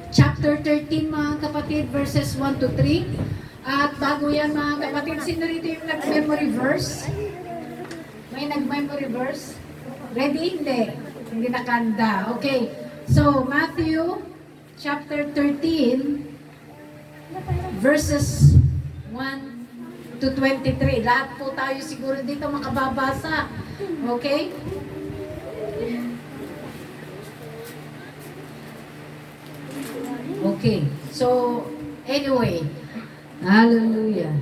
chapter 13 mga kapatid, verses 1 to 3. At bago yan mga kapatid, sino rito yung nag-memory verse? May nag-memory verse? Ready? Hindi. Hindi nakanda. Okay. So, Matthew chapter 13 verses 1 to 23. Lahat po tayo siguro dito makababasa. Okay? Okay. So, anyway. Hallelujah.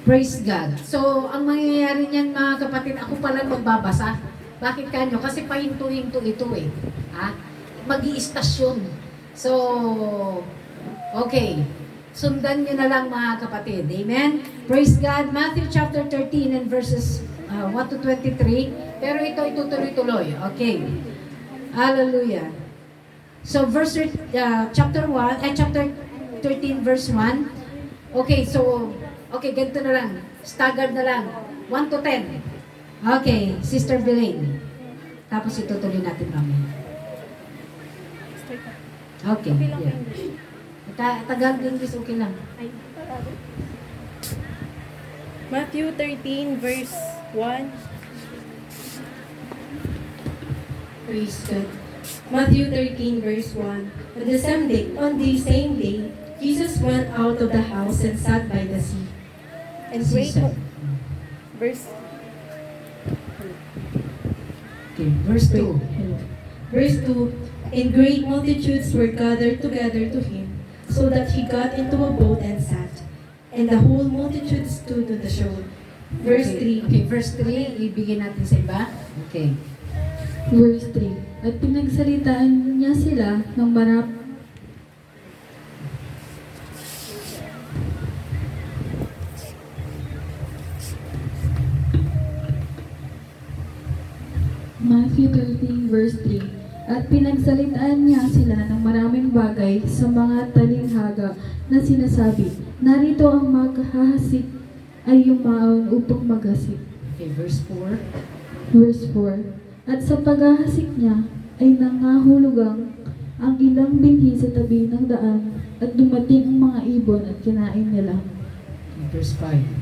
Praise God. So, ang mangyayari niyan mga kapatid, ako pala magbabasa. Bakit kanyo? Kasi pahinto-hinto ito eh. Ha? Mag-iistasyon. So, okay. Sundan niyo na lang mga kapatid. Amen? Praise God. Matthew chapter 13 and verses 1 to 23. Pero ito itutuloy-tuloy. Okay. Hallelujah. So, chapter 13 verse 1. Okay, so, okay, ganito na lang. Staggered na lang. 1 to 10. Okay, Sister Belaine. Tapos itutuloy natin mamaya. Okay, yeah. Tagalog English, okay lang. Matthew 13 verse 1. Praise God. Matthew 13 verse 1. On the same day, Jesus went out of the house and sat by the sea. And great verse Okay, verse 2. Verse 2. And great multitudes were gathered together to him, so that he got into a boat and sat. And the whole multitude stood on the shore. Verse 3. Okay, verse 3, ibigay natin sa iba. Okay. Verse 3. At pinagsalitaan niya sila ng Matthew 13 verse 3. At pinagsalitaan niya sila ng maraming bagay sa mga talinghaga na sinasabi, narito ang maghahasik ay yumaon upang maghasik. Okay, verse 4. Verse 4. At sa paghahasik niya ay nangahulugang ang ilang binhi sa tabi ng daan at dumating ang mga ibon at kinain nila. Okay, verse 5.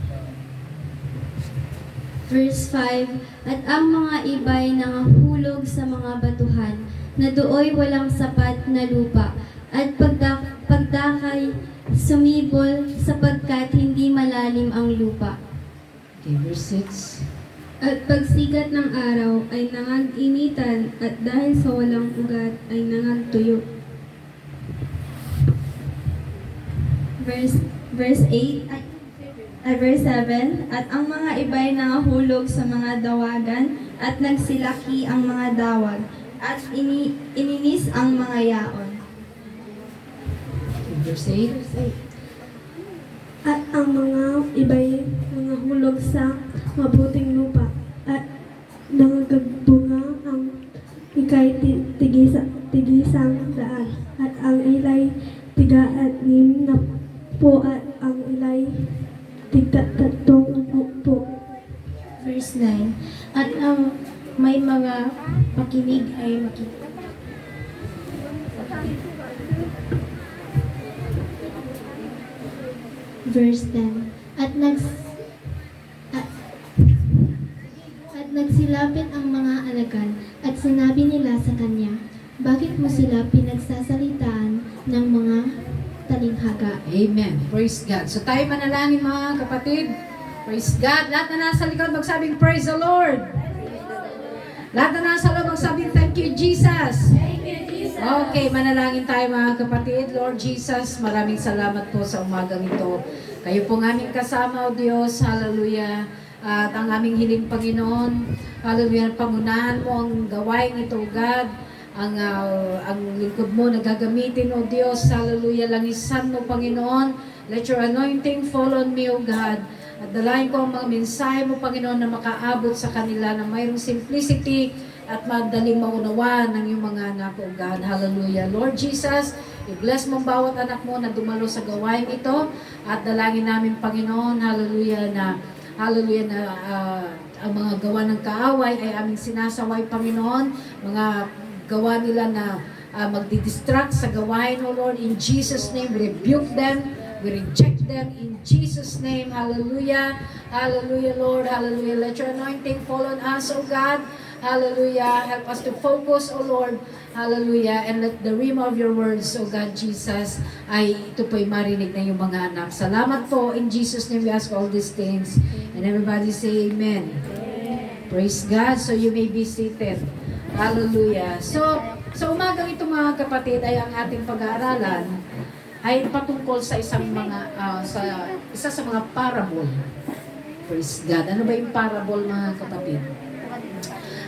Verse 5, At ang mga iba'y nangahulog sa mga batuhan, na dooy walang sapat na lupa, at pagdakay sumibol sapagkat hindi malalim ang lupa. Okay, verse 6. At pagsikat ng araw ay nangag-initan, at dahil sa walang ugat ay nangagtuyo. Verse 8, verse 7, At ang mga iba'y nangahulog sa mga dawagan, at nagsilaki ang mga dawag, at ininis ang mga yaon. Okay, verse 8. At ang mga iba'y nangahulog sa mabuting lupa at nangagbunga ang ikay tigisang daan at ang ilay tiga-anim na po at ang ilay tiga-tatlong po. Verse 9, At ang may mga pakinig ay makinig. Verse 10, At nagsilapit ang mga alagad at sinabi nila sa kanya, Bakit mo sila pinagsasalitaan ng mga talinghaga? Amen. Praise God. So tayo manalangin mga kapatid. Praise God. Lahat na nasa likod magsabing praise the Lord. Lahat na nasa loob magsabing thank you Jesus. Okay, manalangin tayo mga kapatid. Lord Jesus, maraming salamat po sa umagang ito. Kayo po ng aming kasama, O Diyos. Hallelujah. At ang aming hiling Panginoon, hallelujah, pangunahan mo ang gawain ito, God. Ang lingkod mo na gagamitin, O Diyos. Hallelujah, langisan mo, Panginoon. Let your anointing fall on me, O God. At dalahin ko ang mga mensahe mo, Panginoon, na makaabot sa kanila na mayroong simplicity at madaling maunawaan ng iyong mga anak, O God. Hallelujah. Lord Jesus, i-bless mo ang bawat anak mo na dumalo sa gawain ito. At dalangin namin, Panginoon, hallelujah, na ang mga gawa ng kaaway ay aming sinasaway, Panginoon. Mga gawa nila na magdi-distract sa gawain, O Lord. In Jesus' name, we rebuke them. We reject them in Jesus' name. Hallelujah. Hallelujah, Lord. Hallelujah. Let your anointing fall on us, O God. Hallelujah. Help us to focus, O Lord. Hallelujah. And let the rhema of your words, O God, Jesus, ay ito po'y marinig na yung mga anak. Salamat po. In Jesus' name we ask all these things. And everybody say amen. Praise God. So you may be seated. Hallelujah. So, sa umagang ito mga kapatid ay ang ating pag-aaralan ay patungkol sa isa sa mga parable. Praise God. Ano ba yung parable mga kapatid?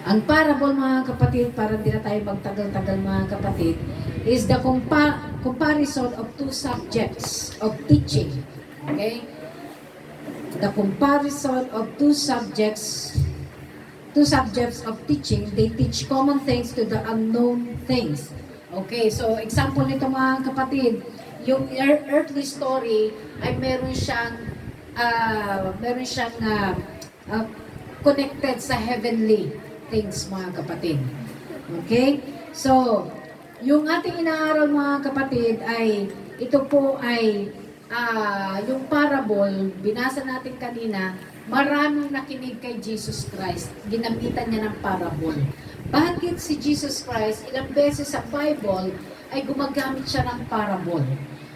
Ang parable mga kapatid, para hindi na tayo magtagal-tagal mga kapatid, is the comparison of two subjects of teaching. Okay? The comparison of two subjects of teaching. They teach common things to the unknown things. Okay, so example nito mga kapatid, yung earthly story ay meron siyang connected sa heavenly things mga kapatid. Okay? So, yung ating inaaral mga kapatid ay ito po ay yung parable, binasa natin kanina, maraming nakinig kay Jesus Christ. Ginamitan niya ng parable. Bakit si Jesus Christ, ilang beses sa Bible, ay gumagamit siya ng parable?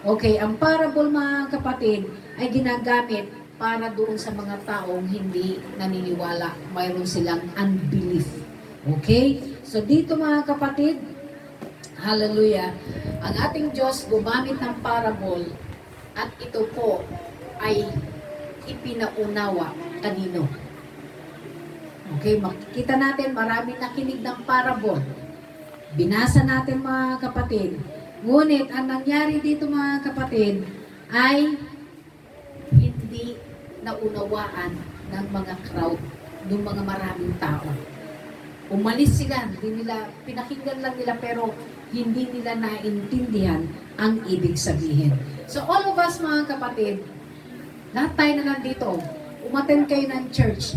Okay, ang parable mga kapatid ay ginagamit para doon sa mga taong hindi naniniwala. Mayroon silang unbelief. Okay? So dito mga kapatid, hallelujah, ang ating Diyos gumamit ng parable at ito po ay ipinaunawa kanino. Okay, makikita natin maraming nakinig ng parable. Binasa natin mga kapatid. Ngunit ang nangyari dito mga kapatid ay hindi naunawaan ng mga crowd, ng mga maraming tao. Umalis sila, pinakinggan lang nila pero hindi nila naintindihan ang ibig sabihin. So all of us mga kapatid, lahat tayo na nandito, umattend kayo ng church.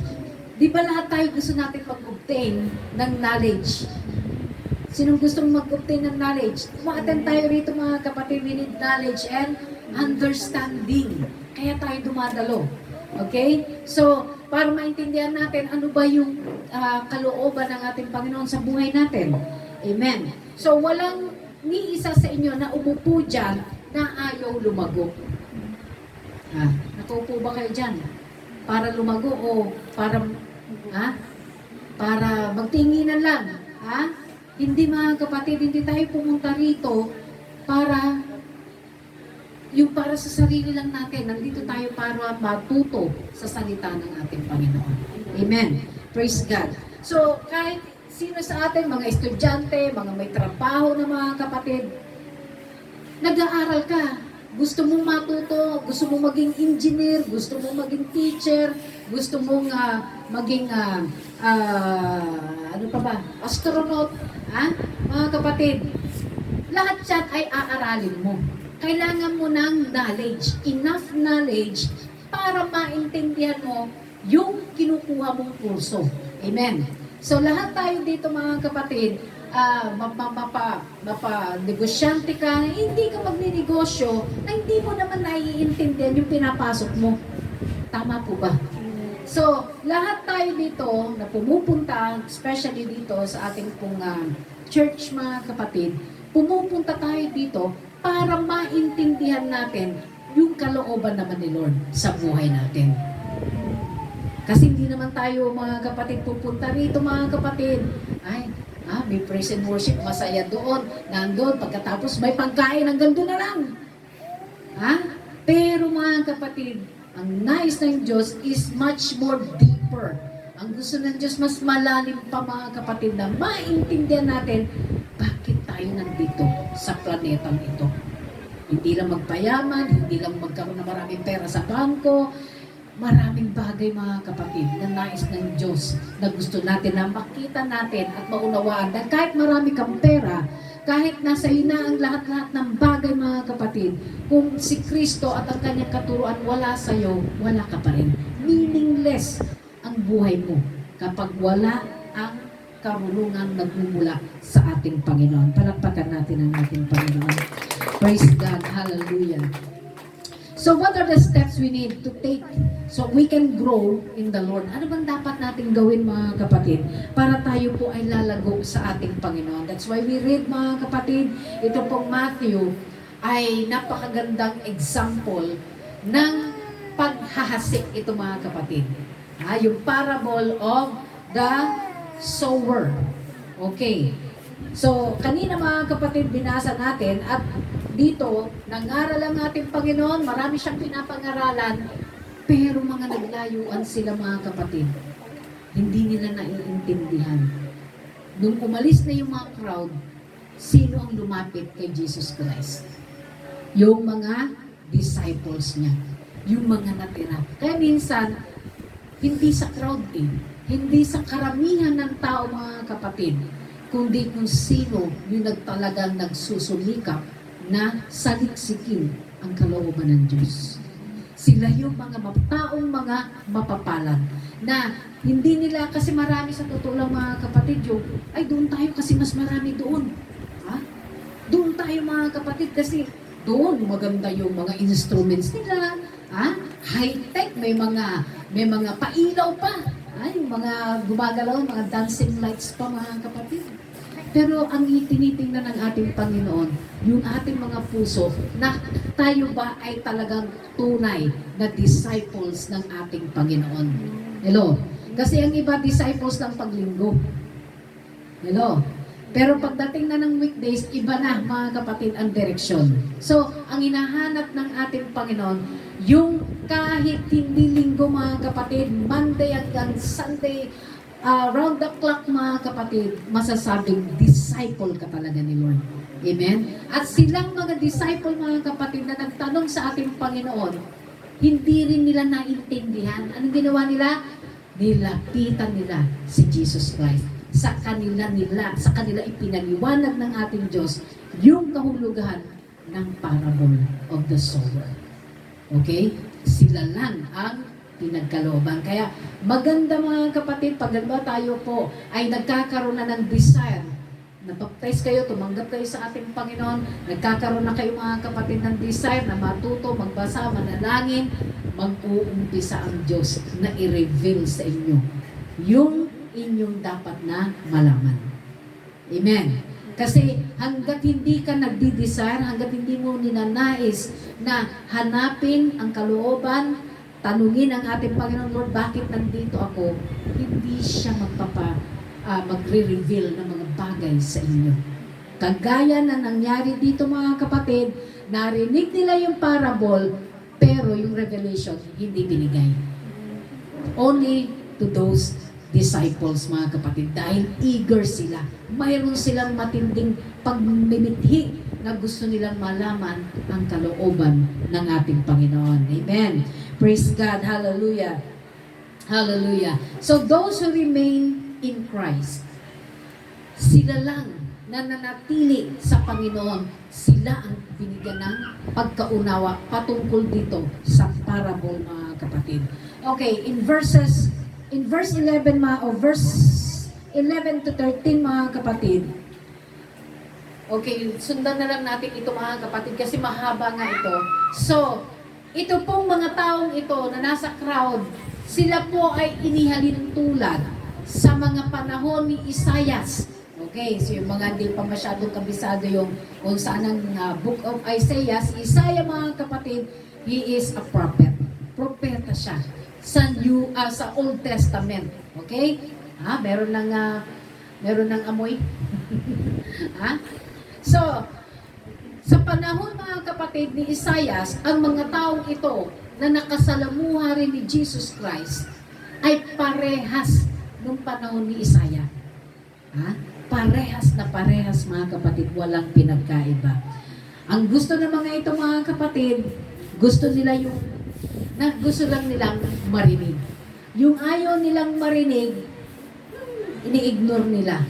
Di ba lahat tayo gusto natin mag-obtain ng knowledge? Sinong gustong mag-obtain ng knowledge? Umattend tayo rito mga kapatid, we need knowledge and understanding. Kaya tayo dumadalo. Okay? So, para maintindihan natin ano ba yung kalooban ng ating Panginoon sa buhay natin. Amen. So, walang ni isa sa inyo na umupo dyan na ayaw lumago. Nakaupo ba kayo dyan? Para lumago o para magtinginan lang? Hindi mga kapatid, hindi tayo pumunta rito para sa sarili lang natin. Nandito tayo para matuto sa salita ng ating Panginoon. Amen. Praise God. So, kahit sino sa atin, mga estudyante, mga may trabaho na mga kapatid, nag-aaral ka. Gusto mong matuto, gusto mong maging engineer, gusto mong maging teacher, gusto mong maging astronaut, mga kapatid, lahat yan ay aaralin mo. Kailangan mo ng knowledge, enough knowledge para maintindihan mo yung kinukuha mong kurso. Amen. So lahat tayo dito mga kapatid, mapa-negosyante ka, hindi ka magninegosyo na hindi mo naman naiintindihan yung pinapasok mo. Tama po ba? So, lahat tayo dito na pumupunta, especially dito sa ating pong church mga kapatid, pumupunta tayo dito para maintindihan natin yung kalooban naman ni Lord sa buhay natin. Kasi hindi naman tayo mga kapatid pupunta rito mga kapatid. May praise and worship, masaya doon, nandoon, pagkatapos may pagkain, hanggang doon na lang. Pero mga kapatid, ang nais ng Diyos is much more deeper. Ang gusto ng Diyos mas malalim pa mga kapatid na maintindihan natin bakit tayo nandito sa planetang ito. Hindi lang magpayaman, hindi lang magkaroon ng maraming pera sa bangko, maraming bagay mga kapatid na nais ng Diyos na gusto natin na makita natin at maunawaan. Dahil kahit marami kang pera, kahit nasa iyo na ang lahat-lahat ng bagay mga kapatid, kung si Kristo at ang kanyang katuruan wala sa iyo, wala ka pa rin. Meaningless ang buhay mo kapag wala ang karunungan nagmumula sa ating Panginoon. Palakpakan natin ang ating Panginoon. Praise God. Hallelujah. So what are the steps we need to take so we can grow in the Lord? Ano bang dapat nating gawin, mga kapatid, para tayo po ay lalago sa ating Panginoon? That's why we read, mga kapatid, ito pong Matthew ay napakagandang example ng paghahasik ito, mga kapatid. Yung parable of the sower. Okay. So, kanina, mga kapatid, binasa natin at dito, nangaral ang ating Panginoon, marami siyang pinapangaralan, pero mga naglayuan sila, mga kapatid. Hindi nila naiintindihan. Nung umalis na yung mga crowd, sino ang lumapit kay Jesus Christ? Yung mga disciples niya. Yung mga natira. Kaya minsan, hindi sa crowd hindi sa karamihan ng tao, mga kapatid, kundi kung sino yung talagang nagsusulikap na saliksikin ang kalooban ng Diyos. Sila yung mga taong mga mapapalad na hindi nila, kasi marami sa totoo lang, mga kapatid, yung, ay doon tayo kasi mas marami doon. Doon tayo, mga kapatid, kasi doon maganda yung mga instruments nila, high-tech, may mga pailaw pa, yung mga gumagalaw, mga dancing lights pa, mga kapatid. Pero ang tinitingnan ng ating Panginoon, yung ating mga puso, na tayo ba ay talagang tunay na disciples ng ating Panginoon. Hello? Kasi ang iba disciples ng paglinggo. Hello? Pero pagdating na ng weekdays, iba na, mga kapatid, ang direksyon. So, ang hinahanap ng ating Panginoon, yung kahit hindi linggo, mga kapatid, Monday hanggang Sunday, round the clock, mga kapatid, masasabing disciple ka talaga ni Lord. Amen? At silang mga disciple, mga kapatid, na nagtanong sa ating Panginoon, hindi rin nila naintindihan. Anong ginawa nila? Nilapitan nila si Jesus Christ. Sa kanila ipinaliwanag ng ating Diyos yung kahulugan ng parable of the sower. Okay? Sila lang ang pinagkalooban. Kaya maganda, mga kapatid, pag tayo po ay nagkakaroon na ng desire, nabaptize kayo, tumanggap kayo sa ating Panginoon, nagkakaroon na kayo, mga kapatid, ng desire na matuto, magbasa, manalangin, mag-uumpisa ang Diyos na i-reveal sa inyo yung inyong dapat na malaman. Amen. Kasi hanggat hindi ka nagdi-desire, hanggat hindi mo ninanais na hanapin ang kalooban, tanungin ang ating Panginoon, Lord, bakit nandito ako? Hindi siya magre-reveal ng mga bagay sa inyo. Kagaya na nangyari dito, mga kapatid, narinig nila yung parable, pero yung revelation hindi binigay. Only to those disciples, mga kapatid, dahil eager sila. Mayroon silang matinding pagmimithi na gusto nilang malaman ang kalooban ng ating Panginoon. Amen. Praise God. Hallelujah. Hallelujah. So those who remain in Christ, sila lang na nanatili sa Panginoon, sila ang binigyan ng pagkaunawa patungkol dito sa parable, mga kapatid. Okay, in verse 11, verse 11 to 13, mga kapatid. Okay, sundan na lang natin ito, mga kapatid, kasi mahaba nga ito. So, ito pong mga taong ito na nasa crowd, sila po ay inihalin tulad sa mga panahon ni Isaias. Okay, so yung mga hindi pa masyadong kabisado yung kung saan ang book of Isaiah, Isaiah, mga kapatid, he is a prophet. Propeta siya sa Old Testament. Okay? Meron ng amoy. So, sa panahon, mga kapatid, ni Isaias, ang mga taong ito na nakasalamuha rin ni Jesus Christ ay parehas nung panahon ni Isaiah. Parehas na parehas, mga kapatid, walang pinagkaiba. Ang gusto ng mga ito, mga kapatid, gusto lang nilang marinig. Yung ayaw nilang marinig, ini-ignore nila.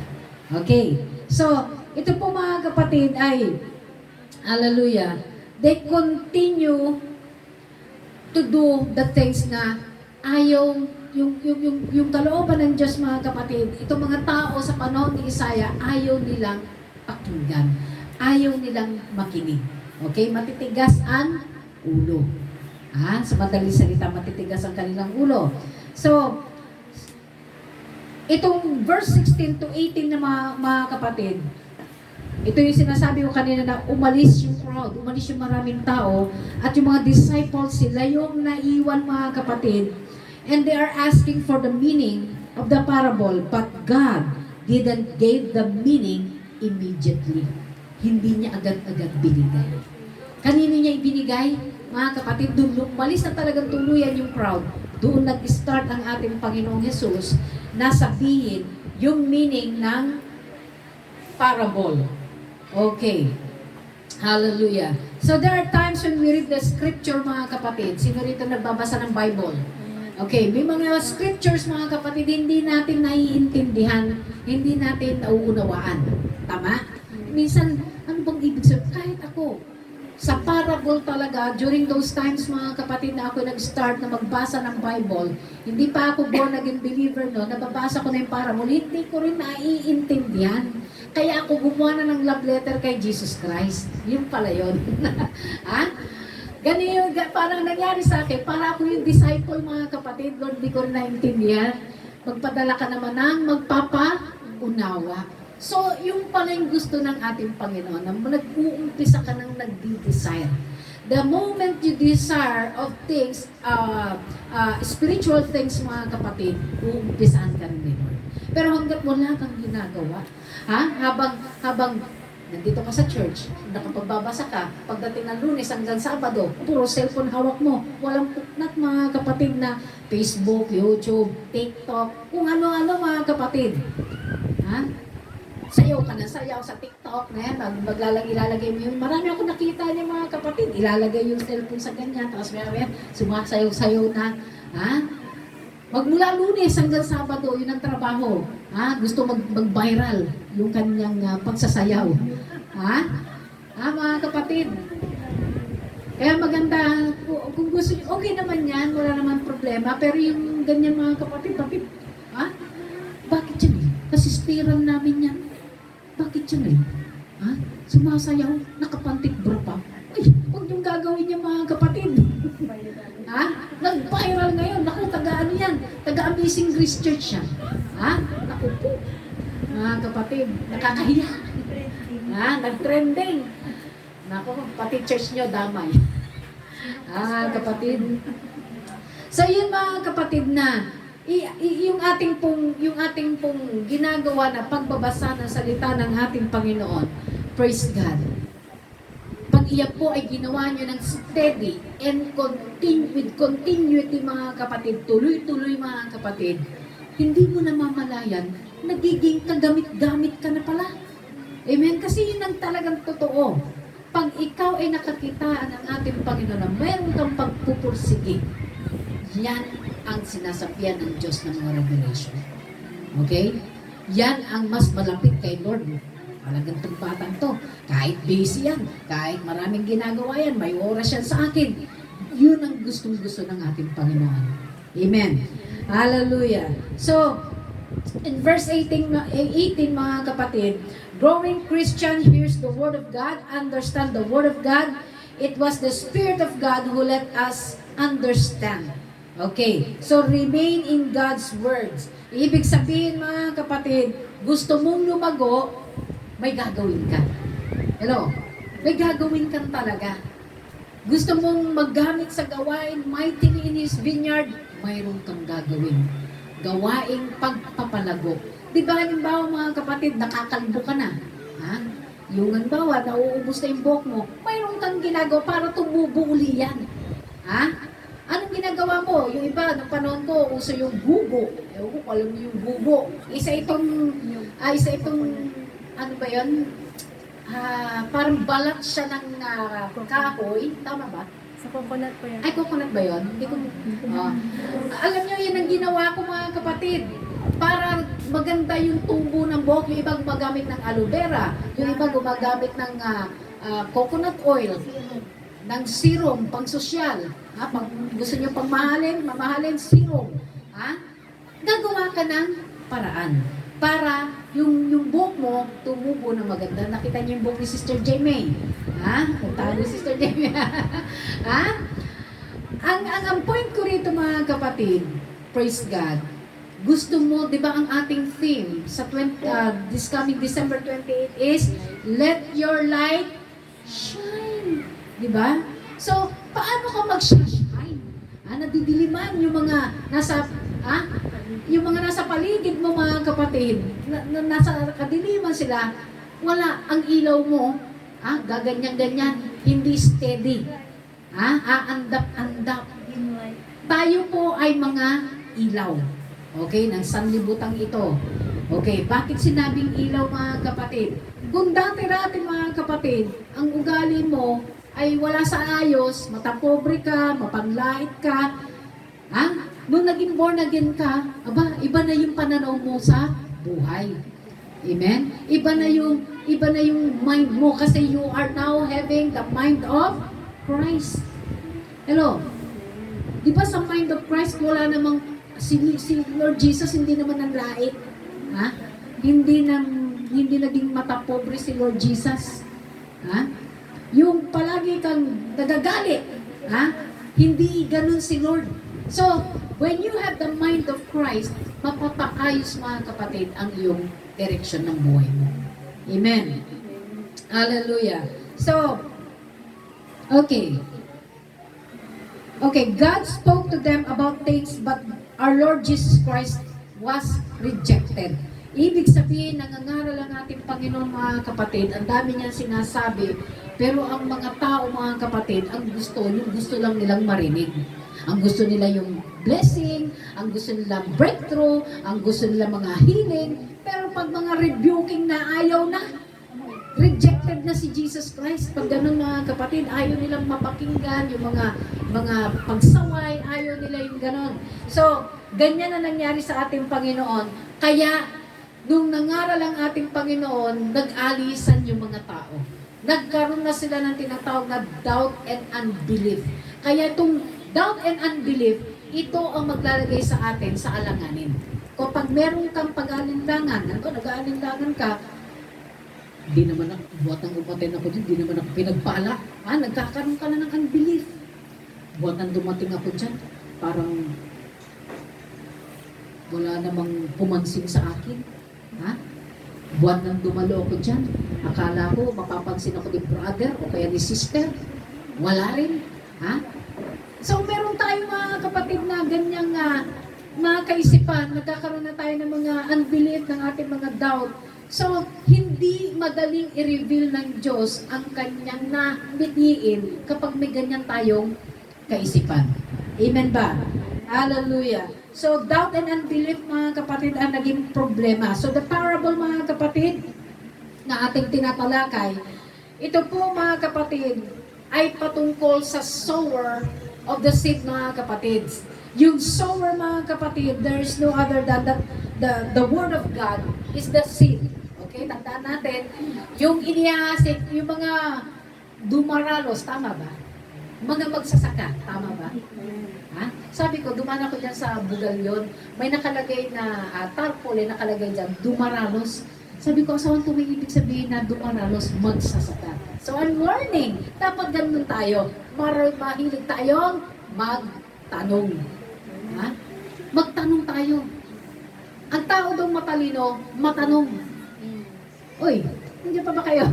Okay. So, ito po, mga kapatid, ay, hallelujah, they continue to do the things na ayaw yung kalooban ng Diyos, mga kapatid, itong mga tao sa panahon ni Isaiah, ayaw nilang pakinggan. Ayaw nilang makinig. Okay? Matitigas ang ulo. Sa madaling salita, matitigas ang kanilang ulo. So, itong verse 16 to 18 na mga kapatid, ito yung sinasabi ko kanina na umalis yung crowd, umalis yung maraming tao, at yung mga disciples, sila yung naiwan, mga kapatid, and they are asking for the meaning of the parable, but God didn't give the meaning immediately. Hindi niya agad-agad binigay. Kanino niya ibinigay? Mga kapatid, doon umalis na talagang tuluyan yung crowd. Doon nag-start ang ating Panginoong Jesus na sabihin yung meaning ng parable. Okay. Hallelujah. So there are times when we read the scripture, mga kapatid. Sino rito nagbabasa ng Bible? Okay, may mga scriptures, mga kapatid, hindi natin naiintindihan, hindi natin nauunawaan. Tama? Minsan, ano bang ibig sabihin? Kahit ako, sa parable talaga, during those times, mga kapatid, na ako nag-start na magbasa ng Bible, hindi pa ako born again believer, no, nababasa ko na yung parable, hindi ko rin naiintindihan. Kaya ako gumawa na ng love letter kay Jesus Christ. Yung pala yun. Ganyan, parang nangyari sa akin, para ako yung disciple, mga kapatid, Lord, di ko rin naintindihan. Magpadala ka naman ng magpapaunawa. So, yung pala yung gusto ng ating Panginoon, na nag-uumpisa ka ng nagdi-desire. The moment you desire of things, spiritual things, mga kapatid, uumpisahan ka rin ni Lord. Pero hanggat wala kang ginagawa, habang nandito ka sa church, nakapagbabasa ka, pagdating ng Lunes hanggang Sabado, puro cellphone hawak mo, walang puknat, mga kapatid, na Facebook, YouTube, TikTok, kung ano-ano, mga kapatid. Sayaw ka na sayaw sa TikTok na yan, ilalagay mo yun. Marami ako nakita niya, mga kapatid, ilalagay yung cellphone sa ganyan, tapos may sumasayaw-sayaw na. Magmula Lunes hanggang Sabado, yun ang trabaho. Gusto mag-viral yung kanyang pagsasayaw. Mga kapatid. Kaya maganda, kung gusto niyo, okay naman yan, wala naman problema, pero yung ganyan, mga kapatid, bakit yan eh? Kasistiran namin yan. Bakit yan eh? Sumasayaw, nakapantik bro pa. Ay, huwag yung gagawin niya, mga kapatid. Nag-viral ngayon. Naku, taga-ano yan? Taga-Amazing Grace Church yan. Naku po. Mga kapatid, nakakahiya. Nag-trending. Naku, pati church nyo, damay. Kapatid. So, yun, mga kapatid, na yung ating pong ginagawa na pagbabasa ng salita ng ating Panginoon. Praise God. Pag iyan po ay ginawa nyo ng steady and with continuity, mga kapatid, tuloy-tuloy, mga kapatid, hindi mo namamalayan, nagiging kagamit-gamit ka na pala. Amen? Kasi yun ang talagang totoo. Pag ikaw ay nakakita ng ating Panginoon na mayroon kang pagpupursige, yan ang sinasabihan ng Diyos ng mga revelation. Okay? Yan ang mas malapit kay Lord. Talagang itong batang to. Kahit busy yan, kahit maraming ginagawa yan, may oras yan sa akin. Yun ang gustong-gusto ng ating Panginoon. Amen. Hallelujah. So, in verse 18, mga kapatid, growing Christian hears the Word of God, understand the Word of God. It was the Spirit of God who let us understand. Okay, so remain in God's words. Ibig sabihin, mga kapatid, gusto mong lumago, may gagawin ka. Hello? May gagawin ka talaga. Gusto mong maggamit sa gawain, mightily in His vineyard, mayroon kang gagawin. Gawaing pagpapalago. Di ba, halimbawa, mga kapatid, nakakalbo ka na. Yung halimbawa, nauubos na yung buhok mo, mayroon kang ginagawa para tumubo uli yan. Anong ginagawa mo? Yung iba, nung panahon ko, uso yung bubo. Ewan ko, alam mo yung bubo. Isa itong, ano ba yun? Parang balat siya ng kahoy. Tama ba? Sa coconut po yan. Ay, coconut ba yun? Hindi ko, alam nyo, yan ang ginawa ko, mga kapatid. Para maganda yung tubo ng buhok. Yung ibang gumagamit ng aloe vera. Yung ibang gumagamit ng coconut oil. Ng serum, pang sosyal. Pag gusto nyo pang mamahalin, serum. gagawa ka ng paraan para yung buhok mo tumubo na maganda. Nakita niyo yung buhok ni Sister Jamie? Ha? Nagtago si Sister Jamie. Ha? Ang point ko rito mga kapatid, praise God, gusto mo, di ba ang ating theme sa this coming December 28 is, let your light shine. Di ba? So, paano ka mag-shine? Nadidiliman yung mga yung mga nasa paligid mo mga kapatid, nasa kadiliman sila, wala ang ilaw mo, gaganyan-ganyan, hindi steady. Aandap-andap. Tayo po ay mga ilaw. Okay, ng sanlibutan ito. Okay, bakit sinabing ilaw mga kapatid? Kung dati-dati mga kapatid, ang ugali mo ay wala sa ayos, matapobre ka, mapanglait ka, nung naging born again ka, iba na yung pananaw mo sa buhay. Amen? Iba na yung mind mo kasi you are now having the mind of Christ. Hello? Di ba sa mind of Christ, wala namang, si Lord Jesus hindi naman nanlait. Hindi naging matapobre si Lord Jesus. Yung palagi kang nagagalit, hindi ganun si Lord. So, when you have the mind of Christ, mapapaayos mga kapatid ang iyong direksyon ng buhay mo. Amen. Hallelujah. So, okay. Okay, God spoke to them about things, but our Lord Jesus Christ was rejected. Ibig sabihin, nangangaral ang ating Panginoon mga kapatid, ang dami niyang sinasabi, pero ang mga tao mga kapatid, yung gusto lang nilang marinig. Ang gusto nila yung blessing, ang gusto nila breakthrough, ang gusto nila mga healing, pero pag mga rebuking na ayaw na, rejected na si Jesus Christ. Pag ganun mga kapatid, ayaw nilang mapakinggan yung mga pagsaway, ayaw nila yung ganun. So, ganyan na nangyari sa ating Panginoon. Kaya, nung nangaral ang ating Panginoon, nag-alisan yung mga tao. Nagkaroon na sila ng tinatawag na doubt and unbelief. Kaya itong doubt and unbelief, ito ang maglalagay sa atin sa alanganin. Kapag meron kang pag-alinlangan, nag-aalinlangan ka, di naman ako, buhat ng umatin ako dyan, di naman ako pinagpala. Nagkakaroon ka na ng unbelief. Buhat ng dumating ako dyan, parang wala namang pumansin sa akin. Buhat ng dumalo ako dyan, akala ko mapapansin ako ni brother o kaya ni sister. Wala rin. So, meron tayong mga kapatid na ganyang mga kaisipan, nagkakaroon na tayo ng mga unbelief, ng ating mga doubt. So, hindi madaling i-reveal ng Diyos ang kanyang namitiin kapag may ganyan tayong kaisipan. Amen ba? Hallelujah. So, doubt and unbelief, mga kapatid, ang naging problema. So, the parable, mga kapatid, na ating tinatalakay, ito po, mga kapatid, ay patungkol sa sower of the seed, mga kapatid. Yung sower, mga kapatid, there is no other than that the word of God is the seed. Okay, tandaan natin, yung inihahasit, yung mga dumaralos, tama ba? Mga magsasaka, tama ba? Sabi ko, dumaan ako dyan sa Bugalyon, may nakalagay na tarpaulin, nakalagay dyan, dumaralos. Sabi ko, asawan ito may ibig sabihin na dumaralos, magsasaka. So I'm learning, dapat ganun tayo. Mahilig tayong magtanong. Magtanong tayo. Ang tao daw matalino, matanong. Uy, hindi pa ba kayo?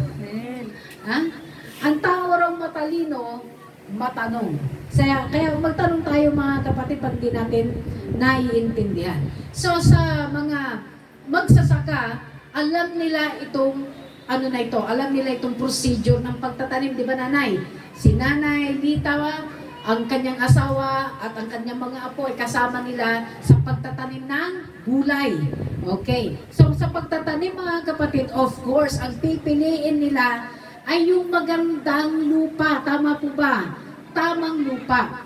Ang tao raw matalino, matanong. Kaya magtanong tayo mga kapatid pag di natin naiintindihan. So sa mga magsasaka, alam nila itong alam nila itong procedure ng pagtatanim, di ba nanay? Si Nanay Lita, ang kanyang asawa at ang kanyang mga apo ay kasama nila sa pagtatanim ng gulay. Okay. So sa pagtatanim mga kapatid, of course, ang pipiliin nila ay yung magandang lupa. Tama po ba? Tamang lupa.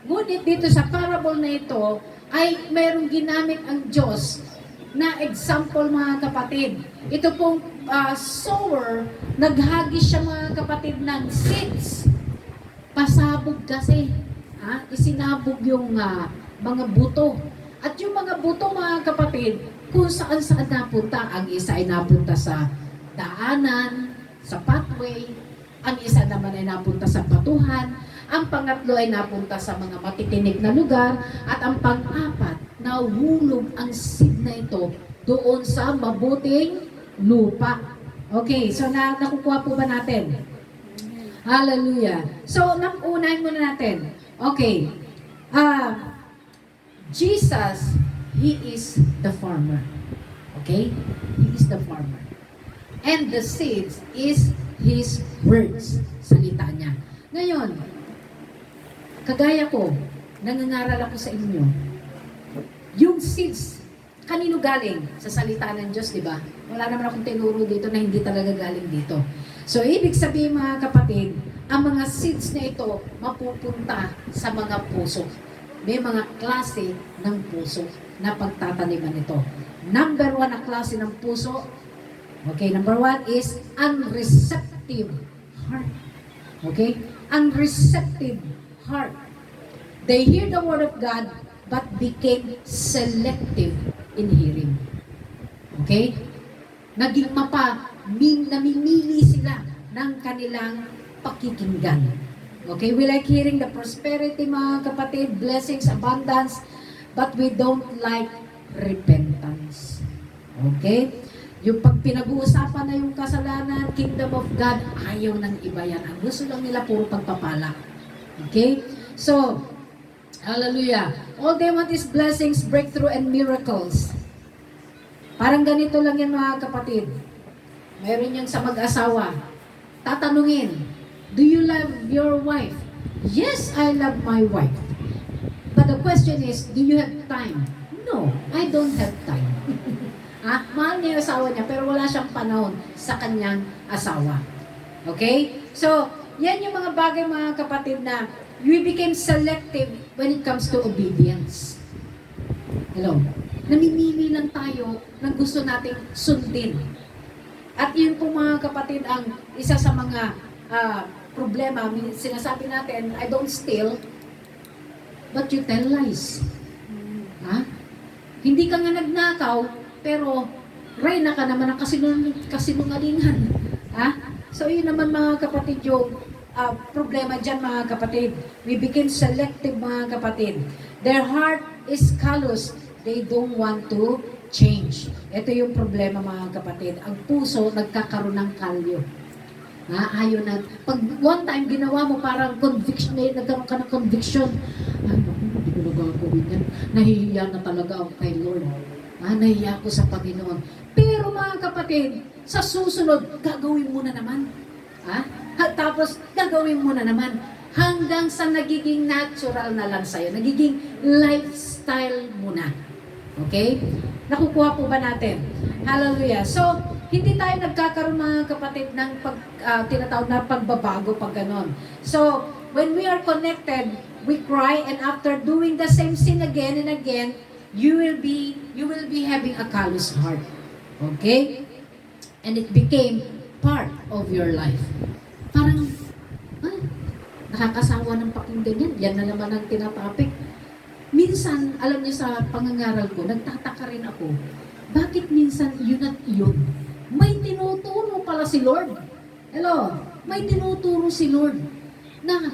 Ngunit dito sa parable na ito ay mayroong ginamit ang Diyos na example mga kapatid. Ito pong sower, naghagis siya mga kapatid ng seeds. Pasabog kasi. Isinabog yung mga buto. At yung mga buto, mga kapatid, kung saan-saan napunta, ang isa ay napunta sa daanan, sa pathway, ang isa naman ay napunta sa batuhan, ang pangatlo ay napunta sa mga matitinik na lugar, at ang pang-apat, nahulog ang seed na ito doon sa mabuting lupa. Okay, so nakukuha po ba natin? Hallelujah. So, unahin muna natin. Okay. Jesus, He is the farmer. Okay? He is the farmer. And the seeds is His words. Salita niya. Ngayon, kagaya ko, nangangaral ako sa inyo, yung seeds, kanino galing? Sa salita ng Diyos, di ba? Wala naman akong tinuro dito na hindi talaga galing dito. So, ibig sabihin mga kapatid, ang mga seeds na ito mapupunta sa mga puso. May mga klase ng puso na pagtataniman ito. Number 1 na klase ng puso, okay, number 1 is unreceptive heart. Okay? Unreceptive heart. They hear the word of God but became selective in hearing. Okay? Naging namimili sila ng kanilang pakikinggan. Okay, we like hearing the prosperity, mga kapatid, blessings, abundance, but we don't like repentance. Okay? Yung pag pinag-uusapan na yung kasalanan, kingdom of God, ayaw ng iba yan. Ang gusto lang nila puro pagpapala. Okay? So, hallelujah. All they want is blessings, breakthrough, and miracles. Parang ganito lang yan, mga kapatid. Mayroon yung sa mag-asawa. Tatanungin, do you love your wife? Yes, I love my wife. But the question is, do you have time? No, I don't have time. Mahal niya yung asawa niya, pero wala siyang panahon sa kanyang asawa. Okay? So, yan yung mga bagay, mga kapatid, na we became selective when it comes to obedience. Hello? Namimili lang tayo ng gusto nating sundin. At yun po, mga kapatid, ang isa sa mga problema. Sinasabi natin, I don't steal, but you tell lies. Hindi ka nga nagnakaw, pero reyna ka naman ng kasinungalingan. So yun naman, mga kapatid, yung problema dyan, mga kapatid. We became selective, mga kapatid. Their heart is callous. They don't want to change. Ito yung problema, mga kapatid. Ang puso nagkakaroon ng kalyo. Ayaw na. Pag one time ginawa mo parang conviction, nagkaroon ka ng conviction. Ay, hindi ko nagagawin yan. Nahihiya na talaga ako kay Lord. Nahihiya ako sa Panginoon. Pero mga kapatid, sa susunod, gagawin mo na naman. Tapos, gagawin mo na naman. Hanggang sa nagiging natural na lang sa'yo. Nagiging lifestyle mo na. Okay? Nakukuha po ba natin? Hallelujah. So, hindi tayo nagkakaroon, mga kapatid, ng tinatawag na pagbabago pag ganon. So, when we are connected, we cry, and after doing the same sin again and again, you will be having a callous heart. Okay? And it became part of your life. Parang, nakakasawa ng pakinggan yan. Yan na naman ang tinatapik. Minsan, alam niyo sa pangangaral ko, nagtataka rin ako, bakit minsan yun at yun? May tinuturo pala si Lord. Hello? May tinuturo si Lord na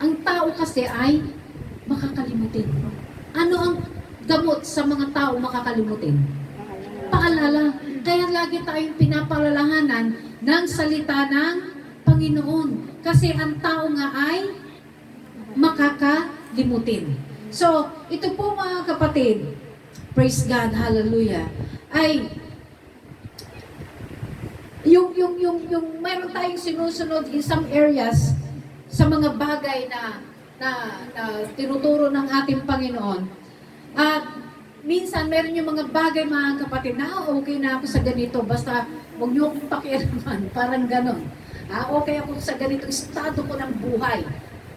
ang tao kasi ay makakalimutin. Ano ang gamot sa mga tao makakalimutin? Paalala. Kaya lagi tayong pinapalalahanan ng salita ng Panginoon. Kasi ang tao nga ay makakalimutin. So, ito po, mga kapatid, praise God, hallelujah, ay yung mayroon tayong sinusunod in some areas sa mga bagay na tinuturo ng ating Panginoon. At minsan meron yung mga bagay, mga kapatid, na okay na ako sa ganito, basta huwag niyo akong pakialaman, parang ganon. Okay ako sa ganitong estado ko ng buhay.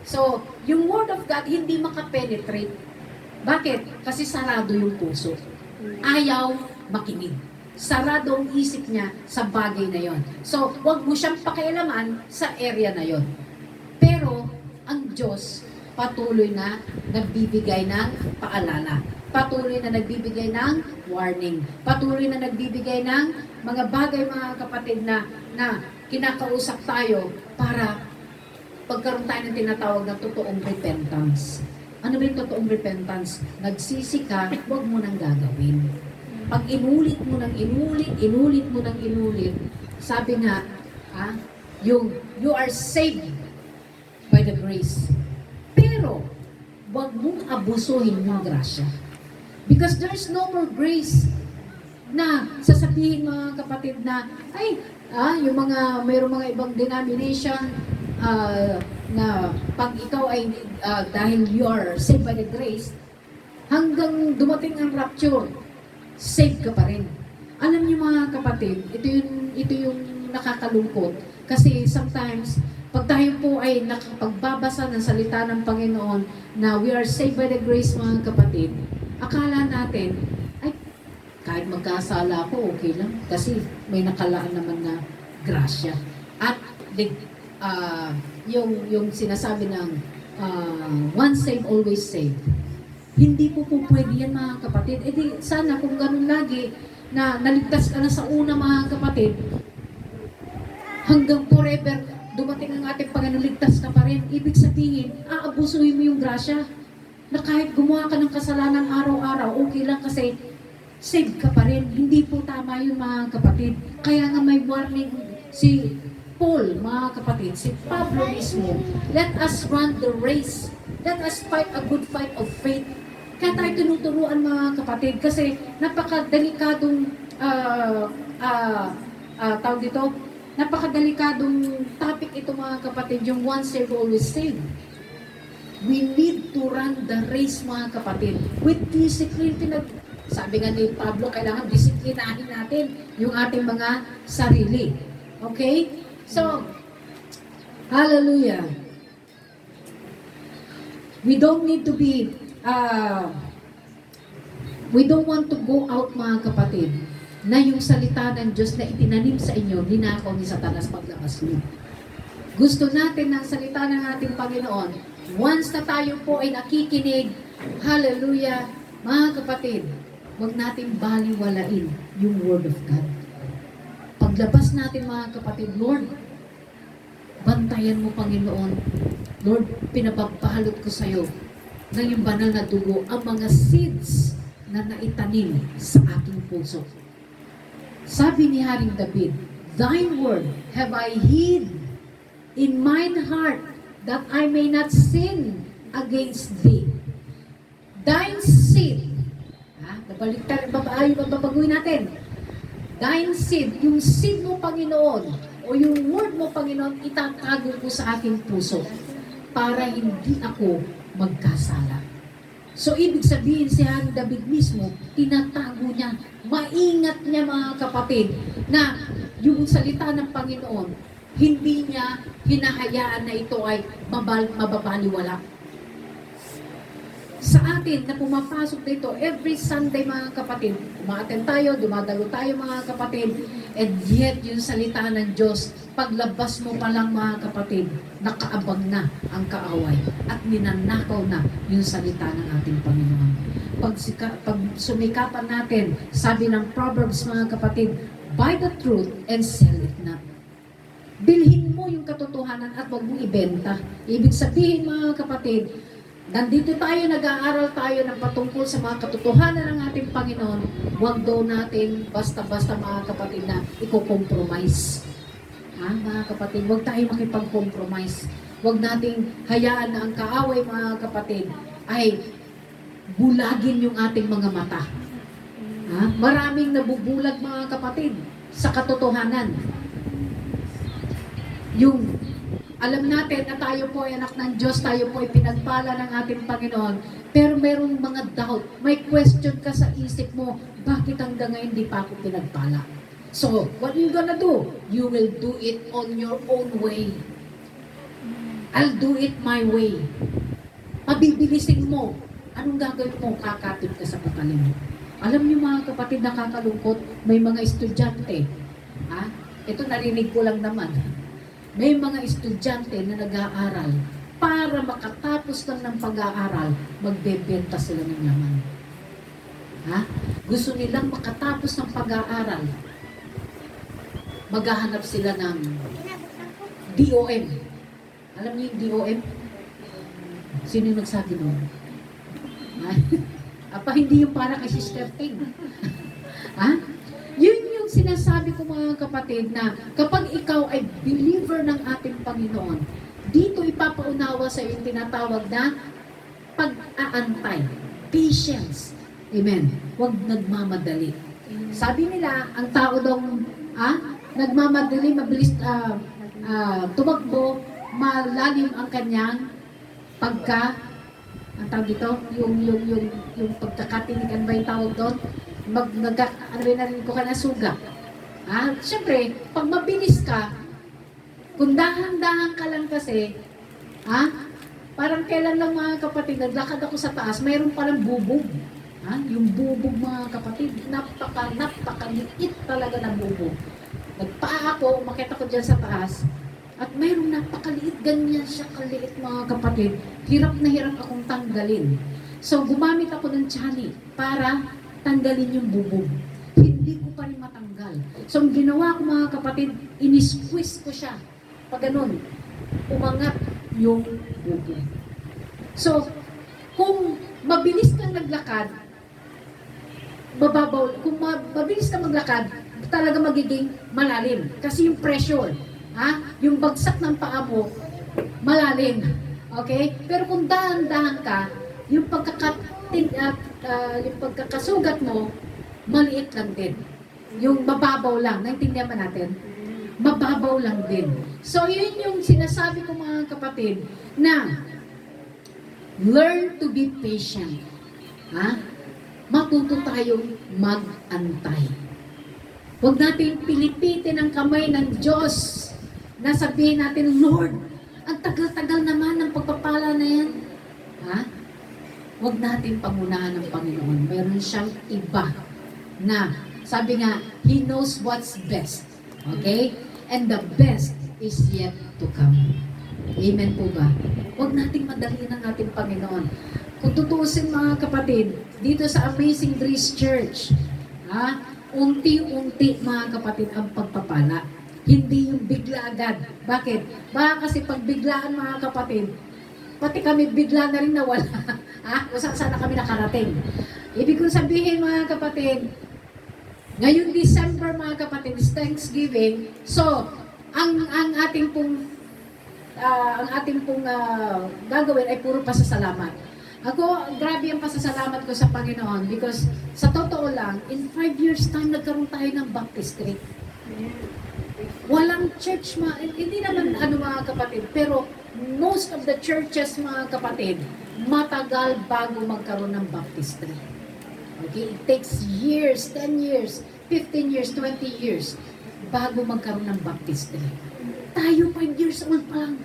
So, yung Word of God hindi makapenetrate. Bakit? Kasi sarado yung puso. Ayaw makinig. Sarado ang isip niya sa bagay na yon. So, huwag mo siyang pakialaman sa area na yon. Pero, ang Diyos patuloy na nagbibigay ng paalala. Patuloy na nagbibigay ng warning. Patuloy na nagbibigay ng mga bagay, mga kapatid, na kinakausap tayo para pagkaroon tayo ng tinatawag na totoong repentance. Ano ba yung totoong repentance? Nagsisi ka, huwag mo nang gagawin. Pag inulit mo nang inulit, sabi nga, you are saved by the grace. Pero, huwag mong abusuhin yung grasya. Because there's no more grace na sasabihin, mga kapatid, na yung mayroong mga ibang denomination na pag ikaw ay dahil you are saved by the grace, hanggang dumating ang rapture, saved ka pa rin. Alam niyo, mga kapatid, ito yung nakakalungkot kasi sometimes pag tayo po ay nakapagbabasa ng salita ng Panginoon na we are saved by the grace, mga kapatid, akala natin, ay, kahit magkasala ako, okay lang. Kasi may nakalaan naman na grasya. At yung sinasabi ng once saved, always saved. Hindi po pwede yan, mga kapatid. E di, sana kung ganun lagi, na naligtas ka na sa una, mga kapatid, hanggang forever, dumating ang ating Panginoon, ligtas ka pa rin. Ibig sabihin, aabusuhin mo yung grasya. Na kahit gumawa ka ng kasalanan araw-araw, okay lang kasi saved ka pa rin. Hindi po tama yun, mga kapatid. Kaya nga may warning si Paul, mga kapatid, si Pablo mismo, let us run the race. Let us fight a good fight of faith. Kaya tayo tinuturuan, mga kapatid, kasi napakadelikadong tawag dito, napakadelikadong topic ito, mga kapatid, yung once saved, always saved. We need to run the race, mga kapatid, with discipline. Sabi nga ni Pablo, kailangan disiplinahin natin yung ating mga sarili. Okay? So, hallelujah. We don't need to be, we don't want to go out, mga kapatid, na yung salita ng Diyos na itinanim sa inyo, ninakaw ni Satanas paglabas niyo. Gusto natin ng salita ng ating Panginoon. Once na tayo po ay nakikinig, hallelujah, mga kapatid, huwag natin baliwalain yung Word of God. Paglabas natin, mga kapatid, Lord, bantayan mo, Panginoon. Lord, pinapagpahalot ko sa iyo ng yung banal na dugo ang mga seeds na naitanim sa aking puso. Sabi ni Haring David, Thine word have I hid in mine heart, that I may not sin against thee. Thine seed, babaguhin natin. Thine seed, yung seed mo, Panginoon, o yung word mo, Panginoon, itatago ko sa aking puso para hindi ako magkasala. So, ibig sabihin si Haring David mismo, tinatago niya, maingat niya, mga kapatid, na yung salita ng Panginoon, hindi niya hinahayaan na ito ay mababaliwala. Sa atin na pumapasok dito, every Sunday, mga kapatid, umaattend tayo, dumadalo tayo, mga kapatid, and yet yung salita ng Diyos, paglabas mo pa lang, mga kapatid, nakaabang na ang kaaway at ninanakaw na yung salita ng ating Panginoon. Pag sumikapan natin, sabi ng Proverbs, mga kapatid, buy the truth and sell it not. Bilhin mo yung katotohanan at huwag mong ibenta. Ibig sabihin, mga kapatid, nandito tayo, nag-aaral tayo ng patungkol sa mga katotohanan ng ating Panginoon, huwag daw natin basta-basta, mga kapatid, na i-compromise. Mga kapatid, huwag tayo makipag-compromise. Huwag nating hayaan na ang kaaway, mga kapatid, ay bulagin yung ating mga mata. Maraming nabubulag, mga kapatid, sa katotohanan. Yung alam natin na tayo po ay anak ng Diyos, tayo po ay pinagpala ng ating Panginoon, pero merong mga doubt, may question ka sa isip mo, bakit hanggang ngayon di pa ako pinagpala? So, what you gonna do? You will do it on your own way. I'll do it my way. Pabibilisin mo. Anong gagawin mo? Kakapit ka sa patalim mo. Alam niyo, mga kapatid, nakakalungkot, may mga estudyante. Ito narinig ko lang naman. May mga estudyante na nag-aaral para makatapos lang ng pag-aaral, magbebenta sila ng laman. Ha? Gusto nilang makatapos ng pag-aaral. Maghahanap sila ng DOM. Alam niyo yung DOM? Sino yung nagsabi nun? Ha? Apa, hindi yung para kay Sister Ting. Ha? Yun yung sinasabi ko mga kapatid na kapag ikaw ay believer ng ating Panginoon, dito ipapaunawa sa iyo yung tinatawag na pag-aantay. Patience. Amen. Huwag nagmamadali. Sabi nila, ang tao daw nagmamadali, mabilis tumakbo, malalim ang kanyang ang tawag dito, yung pagkakatinigan ba yung tawag doon? Narinig ko ka na suga. Siyempre, pag mabilis ka, kung dahan-dahan ka lang kasi, parang kailan lang mga kapatid, naglakad ako sa taas, mayroon palang bubog. Yung bubog mga kapatid, napakaliit talaga na bubog. Nagpaa ako, umakit ako dyan sa taas, at mayroong napakaliit, ganyan siya kaliit mga kapatid. Hirap na hirap akong tanggalin. So, gumamit ako ng tiyali para tanggalin yung bubog. Hindi ko pa rin matanggal. So, ang ginawa ko mga kapatid, inisqueeze ko siya. Pag ganun, umangat yung bubog. So, kung mabilis kang naglakad, kung mabilis kang maglakad, talaga magiging malalim. Kasi yung pressure, yung bagsak ng paa mo, malalim. Okay? Pero kung dahan-dahan ka, yung pagkakasugat mo, maliit lang din. Yung mababaw lang. Naintindihan ba natin? Mababaw lang din. So, yun yung sinasabi ko mga kapatid, na learn to be patient. Matuto tayong mag-antay. Huwag natin pilipitin ang kamay ng Diyos na sabihin natin, Lord, ang tagal-tagal naman ng pagpapala na yan. Huwag natin pangunahan ng Panginoon. Meron siyang iba na, sabi nga, He knows what's best. Okay? And the best is yet to come. Amen po ba? Huwag nating madaliin ang ating Panginoon. Kung tutuusin mga kapatid, dito sa Amazing Grace Church, unti-unti mga kapatid ang pagpapala. Hindi yung bigla agad. Bakit? Baka kasi pag biglaan mga kapatid, pati kami bigla na rin nawala. Kung saan na kami nakarating. Ibig kong sabihin mga kapatid, ngayong December mga kapatid is Thanksgiving. So, ang ating pong gagawin ay puro pasasalamat. Ako, grabe ang pasasalamat ko sa Panginoon because sa totoo lang, in 5 years time, nagkaroon tayo ng baptistry. Walang church, hindi naman mga kapatid, pero most of the churches mga kapatid, matagal bago magkaroon ng baptistry. Okay? It takes years, 10 years, 15 years, 20 years bago magkaroon ng baptistry. Tayo 5 years old pa lang,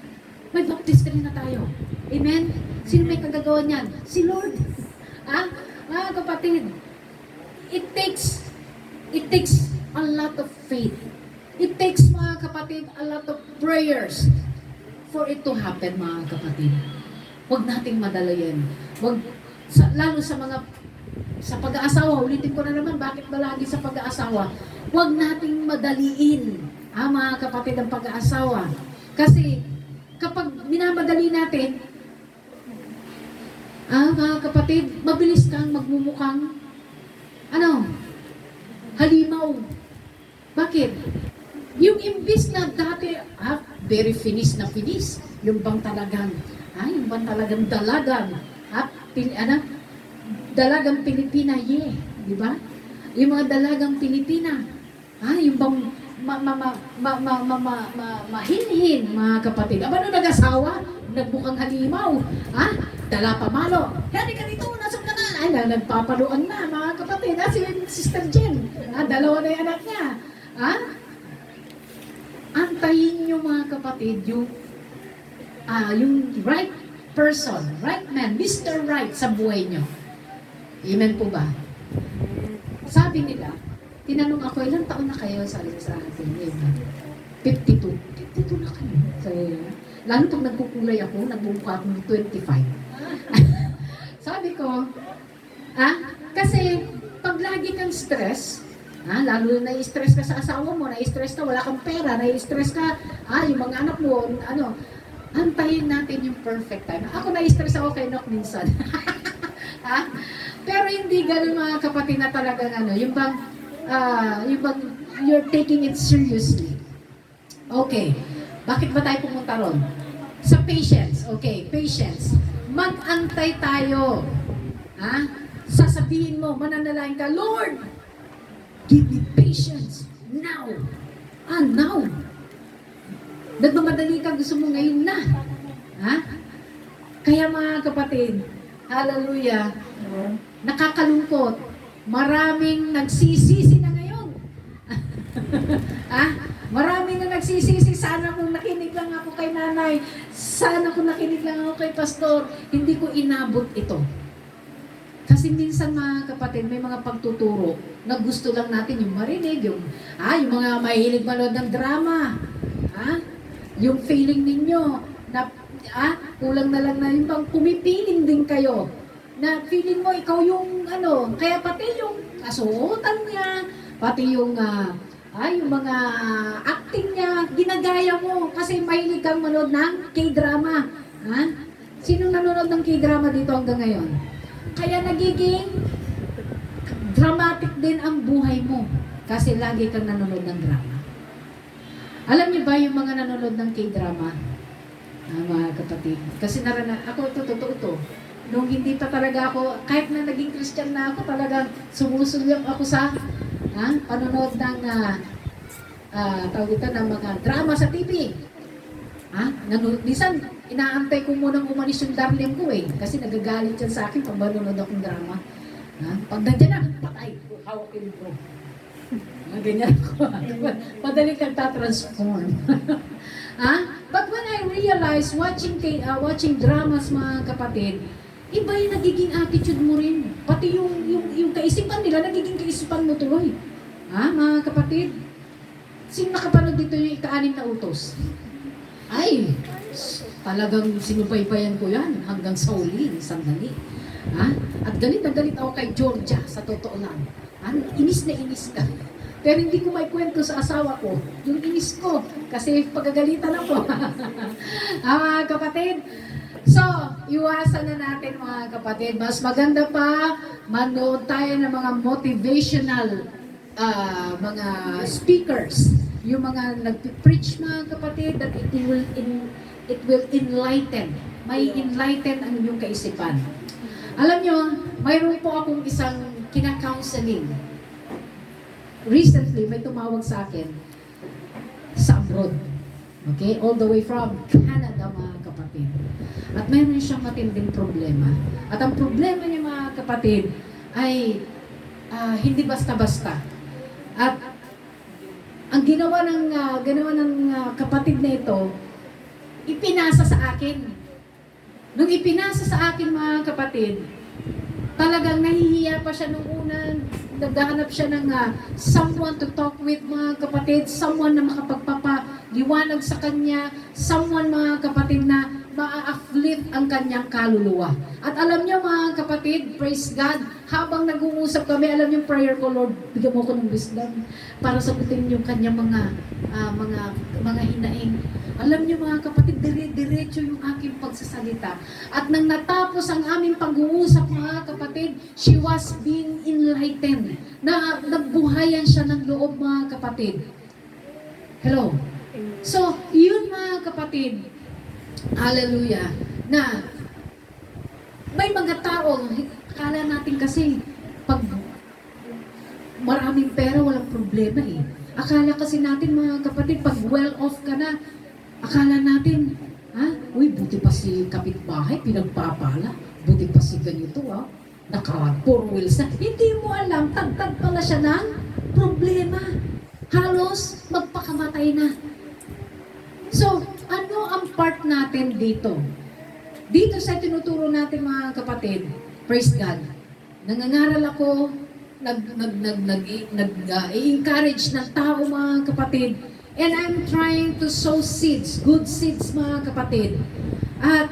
may baptistry na tayo. Amen? Sino may kagagawa niyan? Si Lord. Mga kapatid, it takes a lot of faith. It takes, mga kapatid, a lot of prayers for it to happen, mga kapatid. Huwag nating madalayan. Lalo sa pag-aasawa, ulitin ko na naman, bakit ba lagi sa pag-aasawa? Huwag nating madaliin, mga kapatid, ang pag-aasawa. Kasi, kapag minamadali natin, mga kapatid, mabilis kang magmumukhang, halimaw. Bakit? Yung imbis na dati, very finish na finish, yung bang talagang dalagang, dalagang Pilipina, di ba? Yung mga dalagang Pilipina, yung bang mahinhin, mga kapatid. Nung nag-asawa, nagbukang halimaw, dala pamalo. Hindi ka dito, nasok ka na. Nagpapaluan na, mga kapatid. Si Sister Jen, dalawa na yung anak niya. Antayin nyo mga kapatid, yung right person, right man, Mr. Right sa buhay nyo. Amen po ba? Sabi nila, tinanong ako, ilang taon na kayo sa atin? 52. 52 na kayo. So, lalo pag nagkukulay ako, nagbubuka akong 25. Sabi ko, kasi lagi kang stress, lalo na na-stress ka sa asawa mo, na-stress ka, wala kang pera, na-stress ka, yung mga anak mo, antayin natin yung perfect time. Ako na-stress ako kay Nok minsan. Pero hindi ganun mga kapatid na talagang yung bang you're taking it seriously. Okay. Bakit ba tayo pumunta ron? Sa patience. Okay, patience. Mag-antay tayo. Sasabihin mo, mananalangin ka, Lord, give me patience. Now. Now. Nagmamadali ka, gusto mo ngayon na. Kaya mga kapatid, hallelujah, nakakalungkot. Maraming nagsisisi na ngayon. Maraming na nagsisisi. Sana kung nakinig lang ako kay nanay, sana kung nakinig lang ako kay pastor, hindi ko inabot ito. Kasi minsan mga kapatid, may mga pagtuturo na gusto lang natin yung marinig, yung mga mahilig manood ng drama. Yung feeling ninyo na kulang na lang na yung bang pumipiling din kayo. Na feeling mo ikaw yung kaya pati yung kasuotan niya, pati yung yung mga acting niya, ginagaya mo kasi mahilig kang manood ng K-drama. Sinong nanonood ng K-drama dito hanggang ngayon? Kaya nagiging dramatic din ang buhay mo kasi lagi kang nanonood ng drama. Alam niyo ba yung mga nanonood ng K-drama? Mga kapatid. Kasi ako totoo to. Nung hindi pa talaga ako, kahit na naging Christian na ako, talagang sumusulyap ako sa panonood ng ng mga drama sa TV. Minsan, inaantay ko munang umalis yung darling ko kasi nagagalit yan sa akin pag manonood akong drama. Pag nandiyan na, patay ko, hawakin ko. Ganyan ako. Padali kang tatransform. But when I realized watching dramas mga kapatid, iba yung nagiging attitude mo rin. Pati yung kaisipan nila, nagiging kaisipan mo tuloy. Mga kapatid, sino nakapanood dito yung ika-6 na utos? Ay, talagang sinubaybayan ko yan hanggang sa uli, sandali. At galit na galit ako kay Georgia, sa totoo lang. Inis na inis ka. Pero hindi ko may kwento sa asawa ko, yung inis ko, kasi pagagalitan ako. Mga kapatid, so, iwasan na natin mga kapatid. Mas maganda pa, manood tayo ng mga motivational mga speakers, yung mga nag-preach mga kapatid, that it will enlighten. May enlighten ang inyong kaisipan. Alam nyo, mayroon po akong isang kina-counseling. Recently, may tumawag sa akin sa abroad. Okay? All the way from Canada, mga kapatid. At mayroon siyang matinding problema. At ang problema niya, mga kapatid, ay hindi basta-basta. At ang ginawa ng kapatid na ito, ipinasa sa akin. Nung ipinasa sa akin, mga kapatid, talagang nahihiya pa siya nung una. Naghahanap siya ng someone to talk with, mga kapatid, someone na makapagpapaliwanag sa kanya, someone, mga kapatid, na ma-uplift ang kanyang kaluluwa. At alam niyo, mga kapatid, praise God, habang nag-uusap kami, alam niyo prayer ko, Lord, bigyan mo ko ng wisdom para sagutin yung kanyang mga hinaing. Alam niyo, mga kapatid, diretso yung aking pagsasalita. At nang natapos ang aming pag-uusap, mga kapatid, she was being enlightened. Nagbuhayan siya ng loob, mga kapatid. Hello? So, yun, mga kapatid, hallelujah, na may mga tao, akala natin kasi, pag maraming pera, walang problema Akala kasi natin, mga kapatid, pag well-off ka na, akala natin, uy, buti pa si kapitbahay, pinagpapala, buti pa si ganito, naka-4 wheels na. Hindi mo alam, tagtag pala siya ng problema. Halos magpakamatay na. So, ano ang part natin dito? Dito sa tinuturo natin, mga kapatid, praise God, nangangaral ako, nag-encourage ng tao, mga kapatid, and I'm trying to sow seeds, good seeds, mga kapatid. At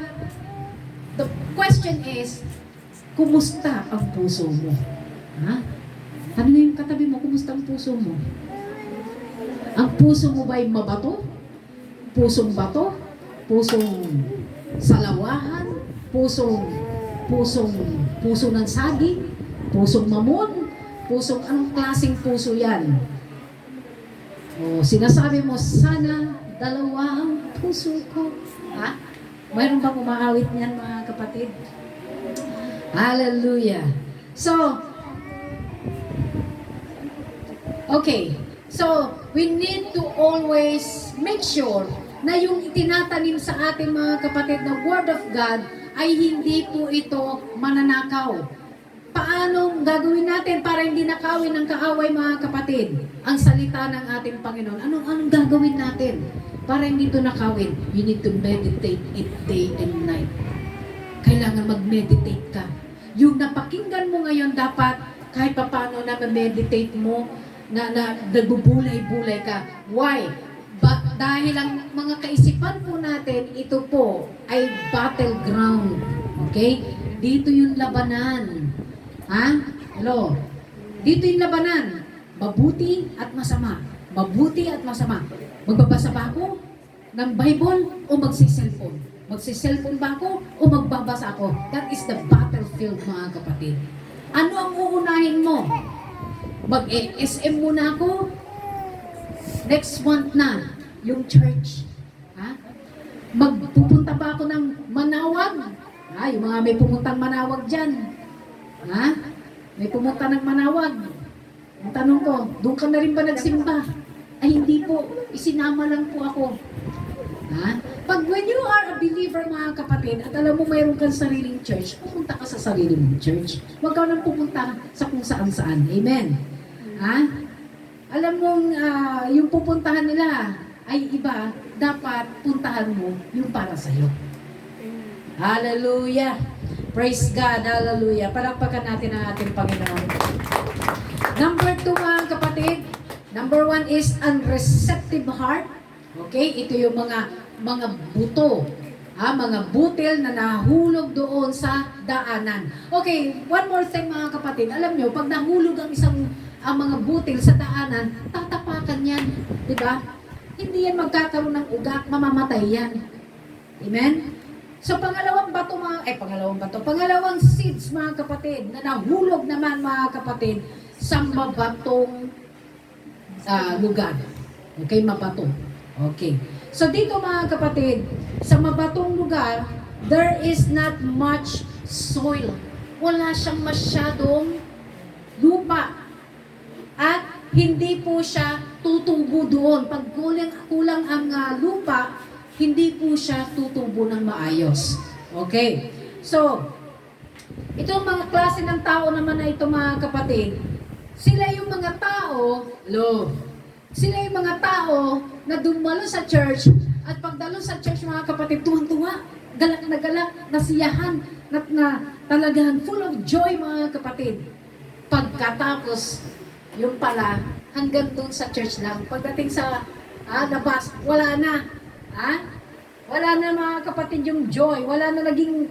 the question is, kumusta ang puso mo? Tanungin yung katabi mo, kumusta ang puso mo? Ang puso mo ba'y mabato? Pusong bato? Pusong salawahan? Puso ng saging? Pusong mamon? Pusong anong klaseng puso yan? O, sinasabi mo, sana dalawa ang puso ko. Ha? Mayroon bang umaawit niyan, mga kapatid? Hallelujah. So, okay. So, we need to always make sure na yung itinatanim sa ating mga kapatid na Word of God ay hindi po ito mananakaw. Paano gagawin natin para hindi nakawin ng kaaway, mga kapatid, ang salita ng ating Panginoon? Anong gagawin natin para hindi ito nakawin? You need to meditate it day and night. Kailangan mag-meditate ka. Yung napakinggan mo ngayon, dapat kahit paano na ma-meditate mo, na nagbubulay-bulay ka. Why? Dahil ang mga kaisipan po natin, ito po ay battleground. Okay? Dito yung labanan. Ha? Hello? Dito yung labanan. Mabuti at masama. Mabuti at masama. Magbabasa ba ako ng Bible o magsiselfone? Magsiselfone ba ako o magbabasa ako? That is the battlefield, mga kapatid. Ano ang uunahin mo? Mag-SM muna ako? Next month na, yung church. Ha? Magpupunta ba ako ng Manawag? Ha? Yung mga may pumuntang Manawag dyan. Ha? May pumunta ng Manawag. Ang tanong ko, doon ka na rin ba nagsimba? Ay hindi po, isinama lang po ako. Ha? Pag when you are a believer, mga kapatid, at alam mo mayroon kang sariling church, pupunta ka sa sarili mong church. Huwag ka nang pupunta sa kung saan-saan. Amen? Ha? Alam mong yung pupuntahan nila ay iba, dapat puntahan mo yung para sa'yo. Hallelujah! Praise God! Hallelujah! Palakpakan natin ang ating Panginoon. Number 2, mga kapatid. Number 1 is unreceptive heart. Okay? Ito yung mga buto. Mga butil na nahulog doon sa daanan. Okay, one more thing, mga kapatid. Alam nyo, pag nahulog ang mga butil sa daanan, tatapakan yan. Diba? Hindi yan magkakaroon ng ugat, mamamatay yan. Amen? So, pangalawang seeds, mga kapatid, na nahulog naman, mga kapatid, sa mabatong lugar. Okay, mabato. Okay. So, dito, mga kapatid, sa mabatong lugar, there is not much soil. Wala siyang masyadong lupa. At hindi po siya tutubo doon. Pag kulang ang lupa, hindi po siya tutubo ng maayos. Okay. So, itong mga klase ng tao naman na ito, mga kapatid, sila yung mga tao, sila yung mga tao na dumalo sa church, at pagdalo sa church, mga kapatid, tuwang-tuwa, galak na galak, nasiyahan, na talagang full of joy, mga kapatid. Pagkatapos, yung pala, hanggang doon sa church lang. Pagdating sa labas, wala na. Wala na, mga kapatid, yung joy. Wala na, naging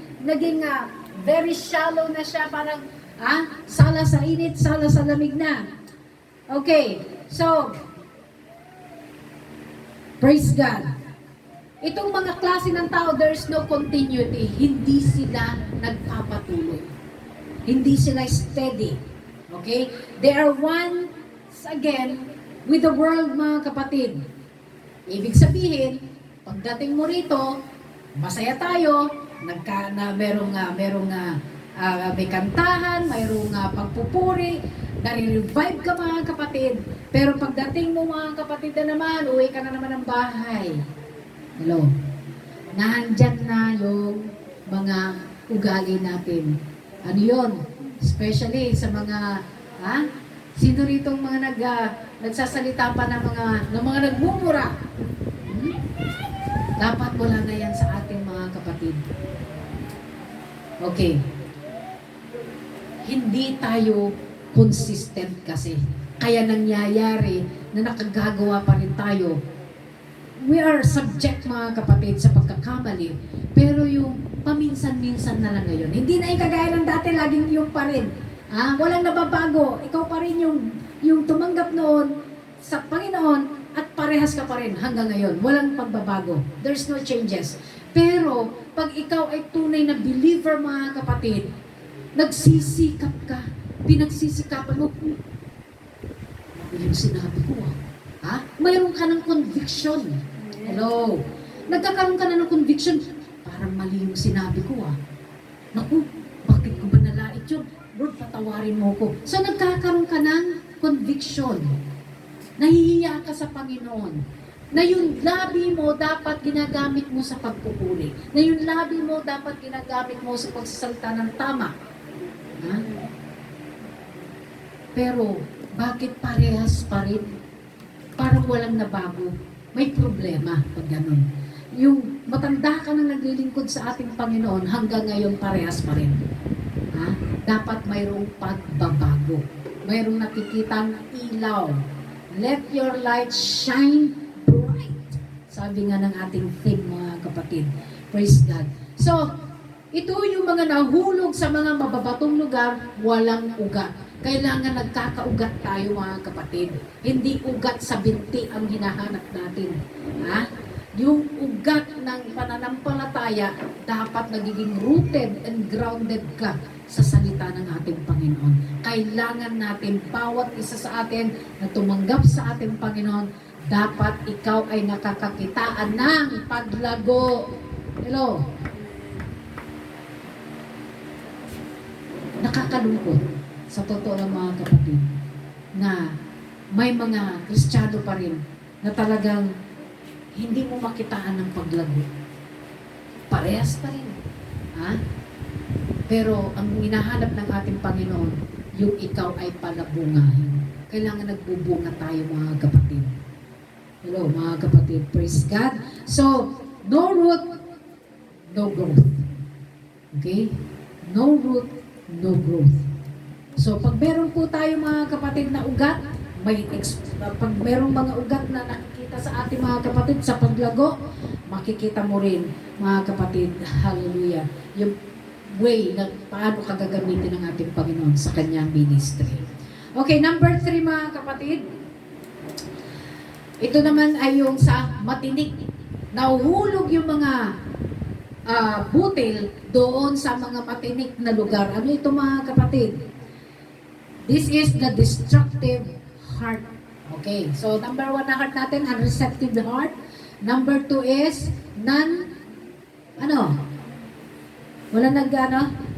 very shallow na siya. Parang, sala sa init, sala sa lamig na. Okay, so, praise God. Itong mga klase ng tao, there's no continuity. Hindi sila nagpapatuloy. Hindi sila steady. Okay? They are one, again, with the world, mga kapatid. Ibig sabihin, pagdating mo rito, masaya tayo, may kantahan, mayroong pagpupuri, nare-revive ka, mga kapatid. Pero pagdating mo, mga kapatid, na naman, uwi ka na naman ng bahay. Hello? Nandyan na yung mga ugali natin. Ano yun? Especially sa mga, sino rito mga nagsasalita pa ng mga nagmumura? Dapat wala na yan sa ating mga kapatid. Okay. Hindi tayo consistent kasi. Kaya nangyayari na nakagagawa pa rin tayo. We are subject, mga kapatid, sa pagkakamali. Pero yung paminsan-minsan na lang ngayon. Hindi na ikagaya ng dati, laging yung pa rin. Walang nababago. Ikaw pa rin yung tumanggap noon sa Panginoon at parehas ka pa rin hanggang ngayon. Walang pagbabago. There's no changes. Pero, pag ikaw ay tunay na believer, mga kapatid, nagsisikap ka, pinagsisikapan mo, yung sinabi ko, mayroon ka ng conviction. Hello? Nagkakaroon ka na ng conviction, parang mali yung sinabi ko, Naku, bakit ko ba nalait yun? Lord, patawarin mo ko. So, nagkakaroon ka ng conviction. Nahihiya ka sa Panginoon. Na yung labi mo dapat ginagamit mo sa pagpupuri. Na yung labi mo dapat ginagamit mo sa pagsasalita ng tama. Pero, bakit parehas pa rin? Parang walang nabago. May problema pag ganun. Yung matanda ka na naglilingkod sa ating Panginoon, hanggang ngayon parehas pa rin. Dapat mayroong pagbabago. Mayroong nakikitang ilaw. Let your light shine bright. Sabi nga ng ating theme, mga kapatid. Praise God. So, ito yung mga nahulog sa mga mababatong lugar, walang ugat. Kailangan nagkakaugat tayo, mga kapatid. Hindi ugat sa binti ang hinahanap natin. Yung ugat ng pananampalataya, dapat nagiging rooted and grounded ka sa salita ng ating Panginoon. Kailangan natin, bawat isa sa atin na tumanggap sa ating Panginoon, dapat ikaw ay nakakakitaan ng paglago. Hello? Nakakalungkot. Sa totoo lang, mga kapatid, na may mga Kristiyano pa rin na talagang hindi mo makitaan ng paglago. Parehas pa rin. Pero ang hinahanap ng ating Panginoon, yung ikaw ay palabungahin. Kailangan nagbubunga tayo, mga kapatid. Hello, mga kapatid. Praise God. So, no root, no growth. Okay? No root, no growth. So, pag meron po tayo, mga kapatid, na ugat, pag merong mga ugat na nakikita sa ating mga kapatid sa paglago, makikita mo rin, mga kapatid, hallelujah, yung way na paano kagagamitin ng ating Panginoon sa kanyang ministry. Okay, number 3, mga kapatid. Ito naman ay yung sa matinik. Nahuhulog yung mga butil doon sa mga matinik na lugar. Ano ito, mga kapatid? This is the destructive heart. Okay, so number 1 na heart natin, unreceptive heart. Number 2 is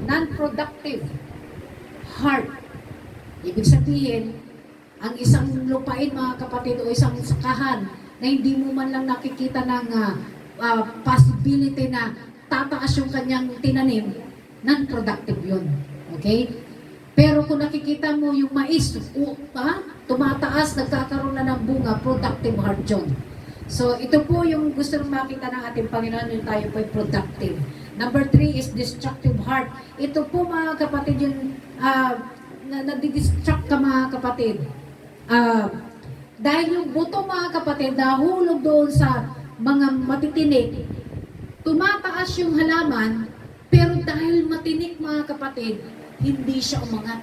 non-productive heart. Ibig sabihin, ang isang lupain, mga kapatid, o isang sakahan na hindi mo man lang nakikita ng possibility na tataas yung kanyang tinanim, non-productive yun. Okay? Pero kung nakikita mo yung mais, tumataas, nagkakaroon na ng bunga, productive heart yun. So, ito po yung gusto nang makita ng ating Panginoon, yung tayo po ay productive. Number 3 is destructive heart. Ito po, mga kapatid, yung nadidistract ka, mga kapatid. Dahil yung buto, mga kapatid, nahulog doon sa mga matitinik, tumataas yung halaman, pero dahil matinik, mga kapatid, hindi siya umangat.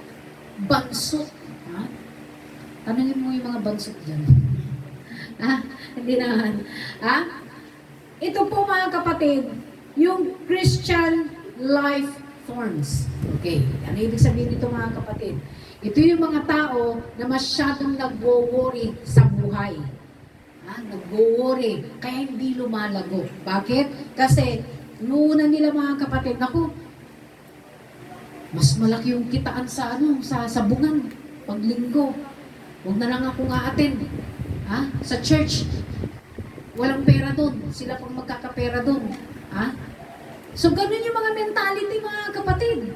Bansot. Tanungin mo yung mga bansot dyan. Hindi naman. Ito po, mga kapatid, yung Christian life thorns. Okay. Ano ibig sabihin nito, mga kapatid? Ito yung mga tao na masyadong nagwo-worry sa buhay. Nagwo-worry. Kaya hindi lumalago. Bakit? Kasi, noona nila, mga kapatid, mas malaki yung kitaan sa sabungan, paglinggo. Huwag na lang ako nga-attend. Sa church, walang pera doon. Sila pang magkakapera doon. So, ganun yung mga mentality, mga kapatid.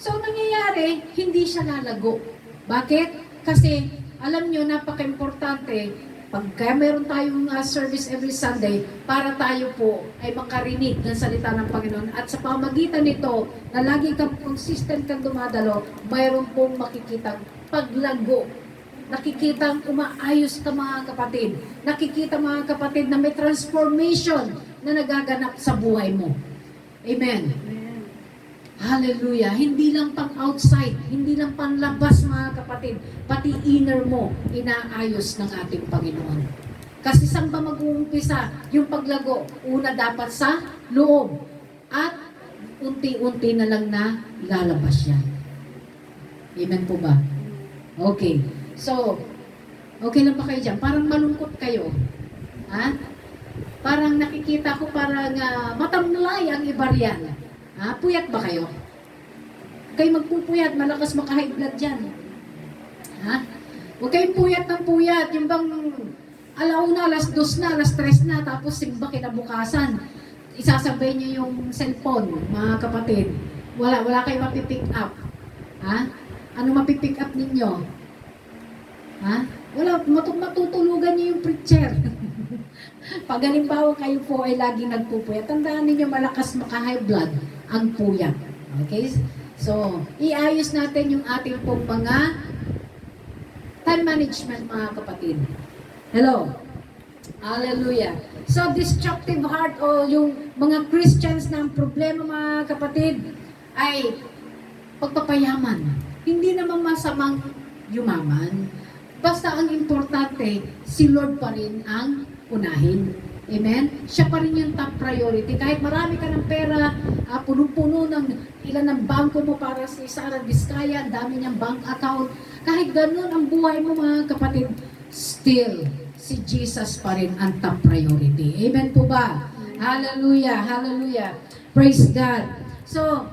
So, nangyayari, hindi siya lalago. Bakit? Kasi, alam nyo, napaka-importante, pagka meron tayong service every Sunday, para tayo po ay makarinig ng salita ng Panginoon. At sa pamagitan nito, na lagi kang consistent kang dumadalo, mayroon pong makikitang paglago. Nakikitang umaayos ka, mga kapatid. Nakikita, mga kapatid, na may transformation na nagaganap sa buhay mo. Amen. Hallelujah. Hindi lang pang outside, hindi lang pang labas mga kapatid, pati inner mo, inaayos ng ating Panginoon. Kasi saan ba mag-uumpisa yung paglago? Una dapat sa loob. At unti-unti na lang na lalabas yan. Amen po ba? Okay. So, okay lang ba kayo dyan? Parang malungkot kayo. Ha? Parang nakikita ko parang matamlay ang iba riyan. Ha? Puyat ba kayo? Kayo magpupuyat, malakas maka-high blood dyan. Ha? Huwag kayong puyat ng puyat. Yung bang alauna, alas 2 na, alas 3 na, tapos simba kinabukasan. Isasabay niyo yung cellphone, mga kapatid. Wala kayong mapipick up. Ha? Ano mapipick up ninyo? Ha? Wala, matutulugan niyo yung preacher. Pag halimbawa kayo po ay lagi nagpupuyat, tandaan ninyo malakas maka-high blood ang puyat. Okay? So, iayos natin yung ating pong mga time management, mga kapatid. Hello? Hallelujah. So, destructive heart o yung mga Christians na ang problema, mga kapatid, ay pagpapayaman. Hindi naman masamang yumaman. Basta ang importante, si Lord pa rin ang unahin. Amen? Siya pa rin yung top priority. Kahit marami ka ng pera, puno-puno ng ilan ng bangko mo para si Sarah Vizcaya, ang dami niyang bank account. Kahit ganun ang buhay mo, mga kapatid, still, si Jesus pa rin ang top priority. Amen po ba? Hallelujah! Hallelujah! Praise God! So,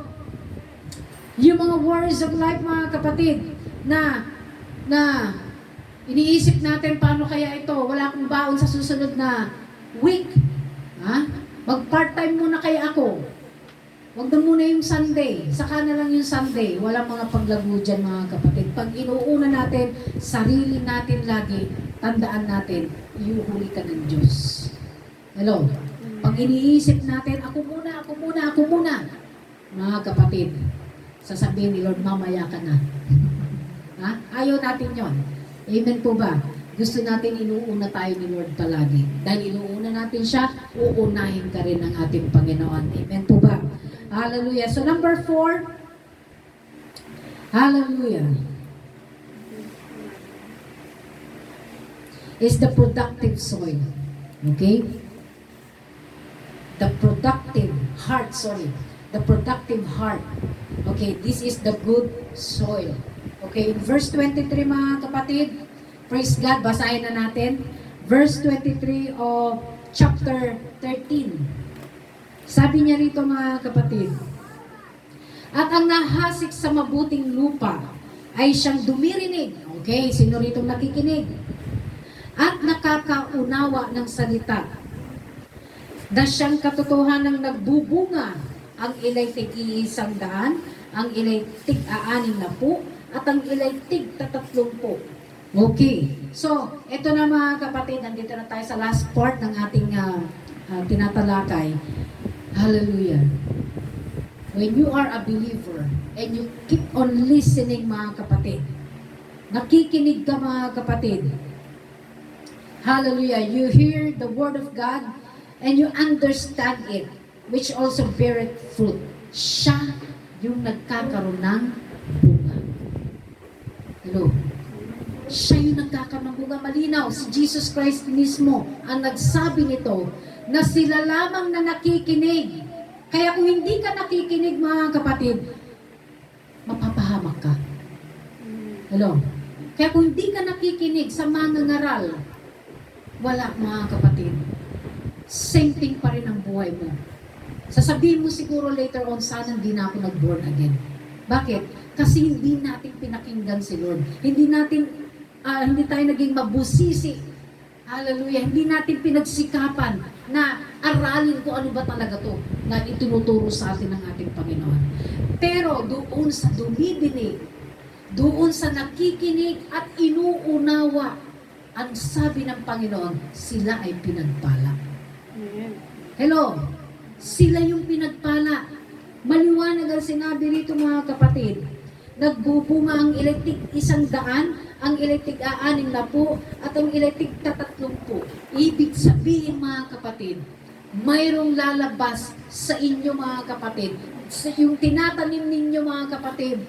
yung mga words of life, mga kapatid, na iniisip natin paano kaya ito, wala akong baon sa susunod na week. Ha? Mag-part-time muna kaya ako. Huwag na muna yung Sunday. Saka na lang yung Sunday. Walang mga paglago dyan, mga kapatid. Pag inuuna natin, sarili natin lagi, tandaan natin, iuhuli ka ng Diyos. Hello? Pag iniisip natin, ako muna, mga kapatid, sasabihin ni Lord, mamaya ka na. Ha? Ayaw natin yon. Amen po ba? Gusto natin inuuna tayo ni Lord palagi. Dahil inuuna natin siya, uunahin ka rin ng ating Panginoon. Amen po ba? Hallelujah. So number 4, hallelujah, is the productive soil. Okay? The productive heart, the productive heart. Okay, this is the good soil. Okay, in verse 23, mga kapatid, praise God, basahin na natin. Verse 23 of chapter 13. Sabi niya rito, mga kapatid, at ang nahasik sa mabuting lupa ay siyang dumirinig. Okay, sino rito nakikinig? At nakakaunawa ng salita. Na siyang katotohanan ng nagbubunga, ang ilay tig-100, ang ilay tig-60, at ang ilay tig-30. Okay. So, ito na, mga kapatid, nandito na tayo sa last part ng ating tinatalakay. Hallelujah. When you are a believer and you keep on listening, mga kapatid, nakikinig ka, mga kapatid. Hallelujah. You hear the word of God and you understand it, which also beareth fruit. Siya yung nagkakaroon ng bunga. Hello? Siya yung nagkakaroon ng bunga. Malinaw, si Jesus Christ mismo ang nagsabi nito na sila lamang na nakikinig. Kaya kung hindi ka nakikinig, mga kapatid, mapapahamak ka. Hello? Kaya kung hindi ka nakikinig sa mga ngaral, wala, mga kapatid. Same thing pa rin ang buhay mo. Sasabihin mo siguro later on, sana hindi na ako nag-born again. Bakit? Kasi hindi natin pinakinggan si Lord. Hindi tayo naging mabusisi. Hallelujah. Hindi natin pinagsikapan na aralin ko ano ba talaga to na itinuturo sa atin ng ating Panginoon. Pero doon sa dumidinig, doon sa nakikinig at inuunawa, ang sabi ng Panginoon, sila ay pinagpala. Hello? Sila yung pinagpala. Maliwanag ang sinabi rito, mga kapatid. Nagbubunga ang iletik 100, ang iletik 60, at ang iletik 30. Ibig sabihin, mga kapatid, mayroong lalabas sa inyo, mga kapatid, yung tinatanim ninyo mga kapatid,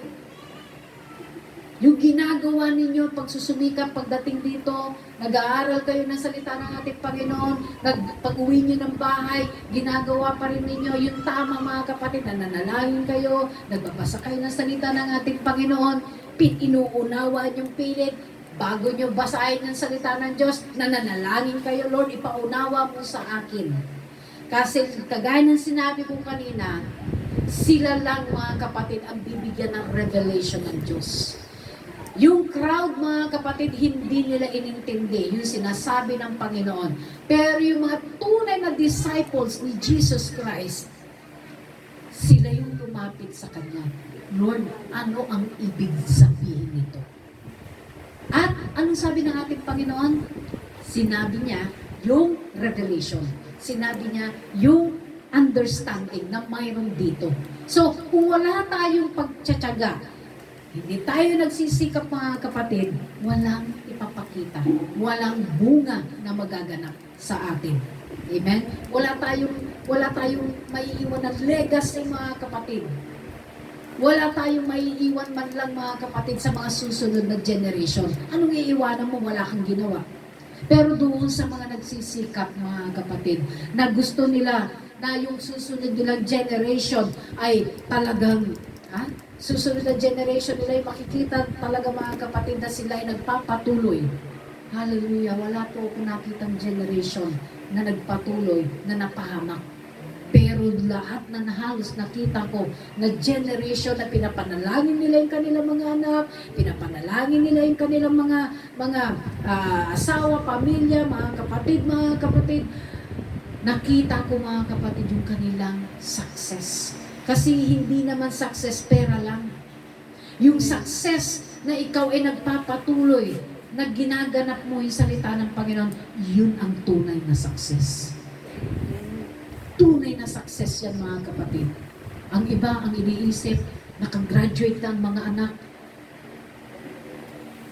yung ginagawa ninyo pagsusumikap pagdating dito, nag-aaral kayo ng salita ng ating Panginoon, pag-uwi nyo ng bahay, ginagawa pa rin ninyo yung tama mga kapatid, nananalangin kayo, nagbabasa kayo ng salita ng ating Panginoon, inuunawaan yung pilit, bago nyo basahin yung salita ng Diyos, nananalangin kayo, Lord, ipaunawa mo sa akin. Kasi kagaya ng sinabi ko kanina, sila lang mga kapatid ang bibigyan ng revelation ng Diyos. Yung crowd mga kapatid, hindi nila inintindi yung sinasabi ng Panginoon. Pero yung mga tunay na disciples ni Jesus Christ, sila yung lumapit sa Kanya. Lord, ano ang ibig sabihin nito? At anong sabi ng ating Panginoon? Sinabi niya yung revelation. Sinabi niya yung understanding na mayroon dito. So, kung wala tayong pagtsatsaga, hindi tayo nagsisikap mga kapatid, walang ipapakita, walang bunga na magaganap sa atin. Amen? Wala tayong maiiwan na legacy mga kapatid. Wala tayong maiiwan man lang mga kapatid sa mga susunod na generation. Anong iiwanan mo? Wala kang ginawa. Pero doon sa mga nagsisikap mga kapatid, na gusto nila na yung susunod nilang generation ay talagang, susunod na generation nila ay makikita talaga mga kapatid na sila ay nagpapatuloy. Hallelujah, wala po ako nakitang generation na nagpatuloy, na napahamak. Pero lahat na halos nakita ko na generation na pinapanalangin nila yung kanilang mga anak, pinapanalangin nila yung kanilang mga asawa, pamilya, mga kapatid, nakita ko mga kapatid yung kanilang success. Kasi hindi naman success pera lang. Yung success na ikaw ay nagpapatuloy, na ginaganap mo yung salita ng Panginoon, yun ang tunay na success. Tunay na success yan mga kapatid. Ang iba ang iniisip, nakagraduate na ang mga anak.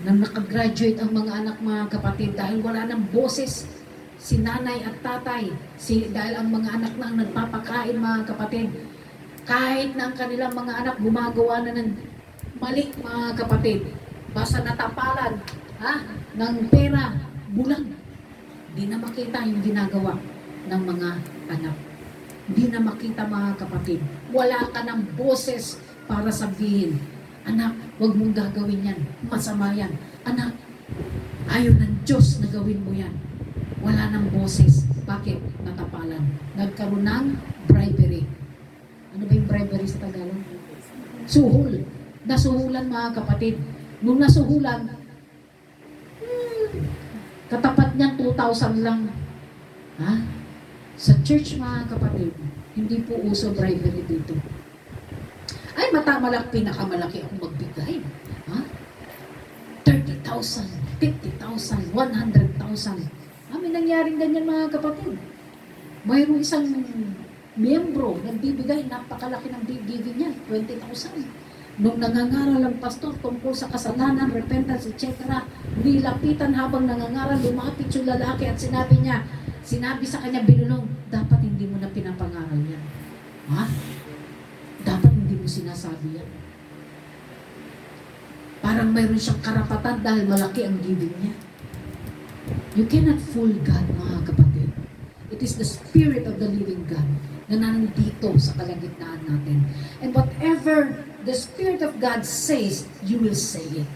Nakagraduate ang mga anak mga kapatid dahil wala ng boses si nanay at tatay. Dahil ang mga anak na ang nagpapakain mga kapatid. Kahit na ang kanilang mga anak gumagawa na ng mali mga kapatid. Basta natapalan ng pera, bulag. Di na makita yung ginagawa ng mga anak. Di na makita mga kapatid. Wala ka ng boses para sabihin, anak, huwag mong gagawin yan. Masama yan. Anak, ayaw ng Diyos na gawin mo yan. Wala ng boses. Bakit? Natapalan. Nagkaroon ng bribery. Ano ba yung bribery sa Tagalog? Suhol. Nasuhulan mga kapatid. Nung nasuhulan, katapat niyan 2,000 lang. Sa church mga kapatid, hindi po uso bribery dito. Ay, pinakamalaki akong magbigay. 30,000, 50,000, 100,000. May nangyaring ganyan mga kapatid. Mayroong isang miyembro nagbibigay, napakalaki ng giving niya, 20,000. Nung nangangaral ang pastor tungkol sa kasalanan, repentance, etc., nilapitan habang nangangaral, lumapit yung lalaki at sinabi sa kanya, binulong, dapat hindi mo na pinapangaral yan. Dapat hindi mo sinasabi yan. Parang mayroon siyang karapatan dahil malaki ang giving niya. You cannot fool God, mga kapatid. It is the Spirit of the living God na nandito sa kalagitnaan natin. And whatever the Spirit of God says, you will say it.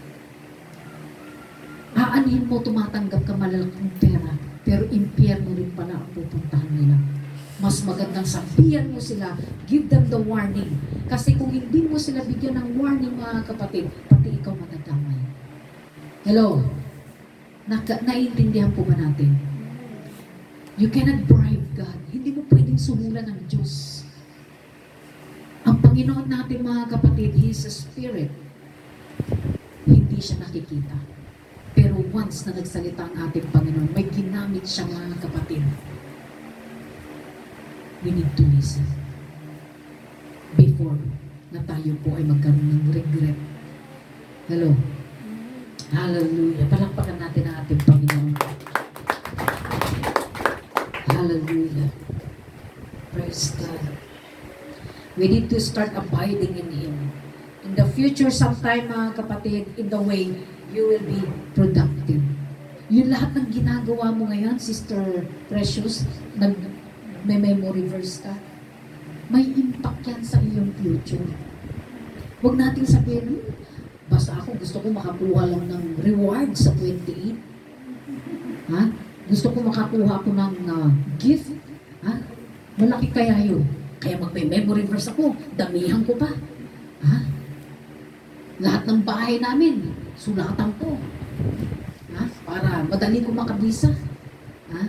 Aanhin mo, tumatanggap ka malalaking pera, pero impyerno rin pala ang pupuntahan nila. Mas magandang sabihan mo sila, give them the warning. Kasi kung hindi mo sila bigyan ng warning, mga kapatid, pati ikaw madadamay. Hello? Naiintindihan po ba natin? You cannot bribe God. Hindi mo pwedeng sumulan ng Diyos. Ang Panginoon natin mga kapatid, He is a Spirit. Hindi siya nakikita. Pero once na nagsalita ang ating Panginoon, may ginamit siya mga kapatid. We need to listen. Before na tayo po ay magkaroon ng regret. Hello? Hallelujah. Palakpakan natin ang ating Panginoon. Hallelujah. Praise God. We need to start abiding in Him. In the future, sometime mga kapatid, in the way, you will be productive. Yung lahat ng ginagawa mo ngayon, Sister Precious, may memory verse ka, may impact yan sa iyong future. Huwag nating sabihin, basta ako gusto ko makakuha lang ng reward sa 28. Ha? Gusto ko makakuha ko ng gift. Ha? Malaki kaya yun. Kaya magme-memory verse ako, damihan ko pa. Ha? Lahat ng bahay namin, sulatan ko. Ha? Para madali ko makabisa. Ha?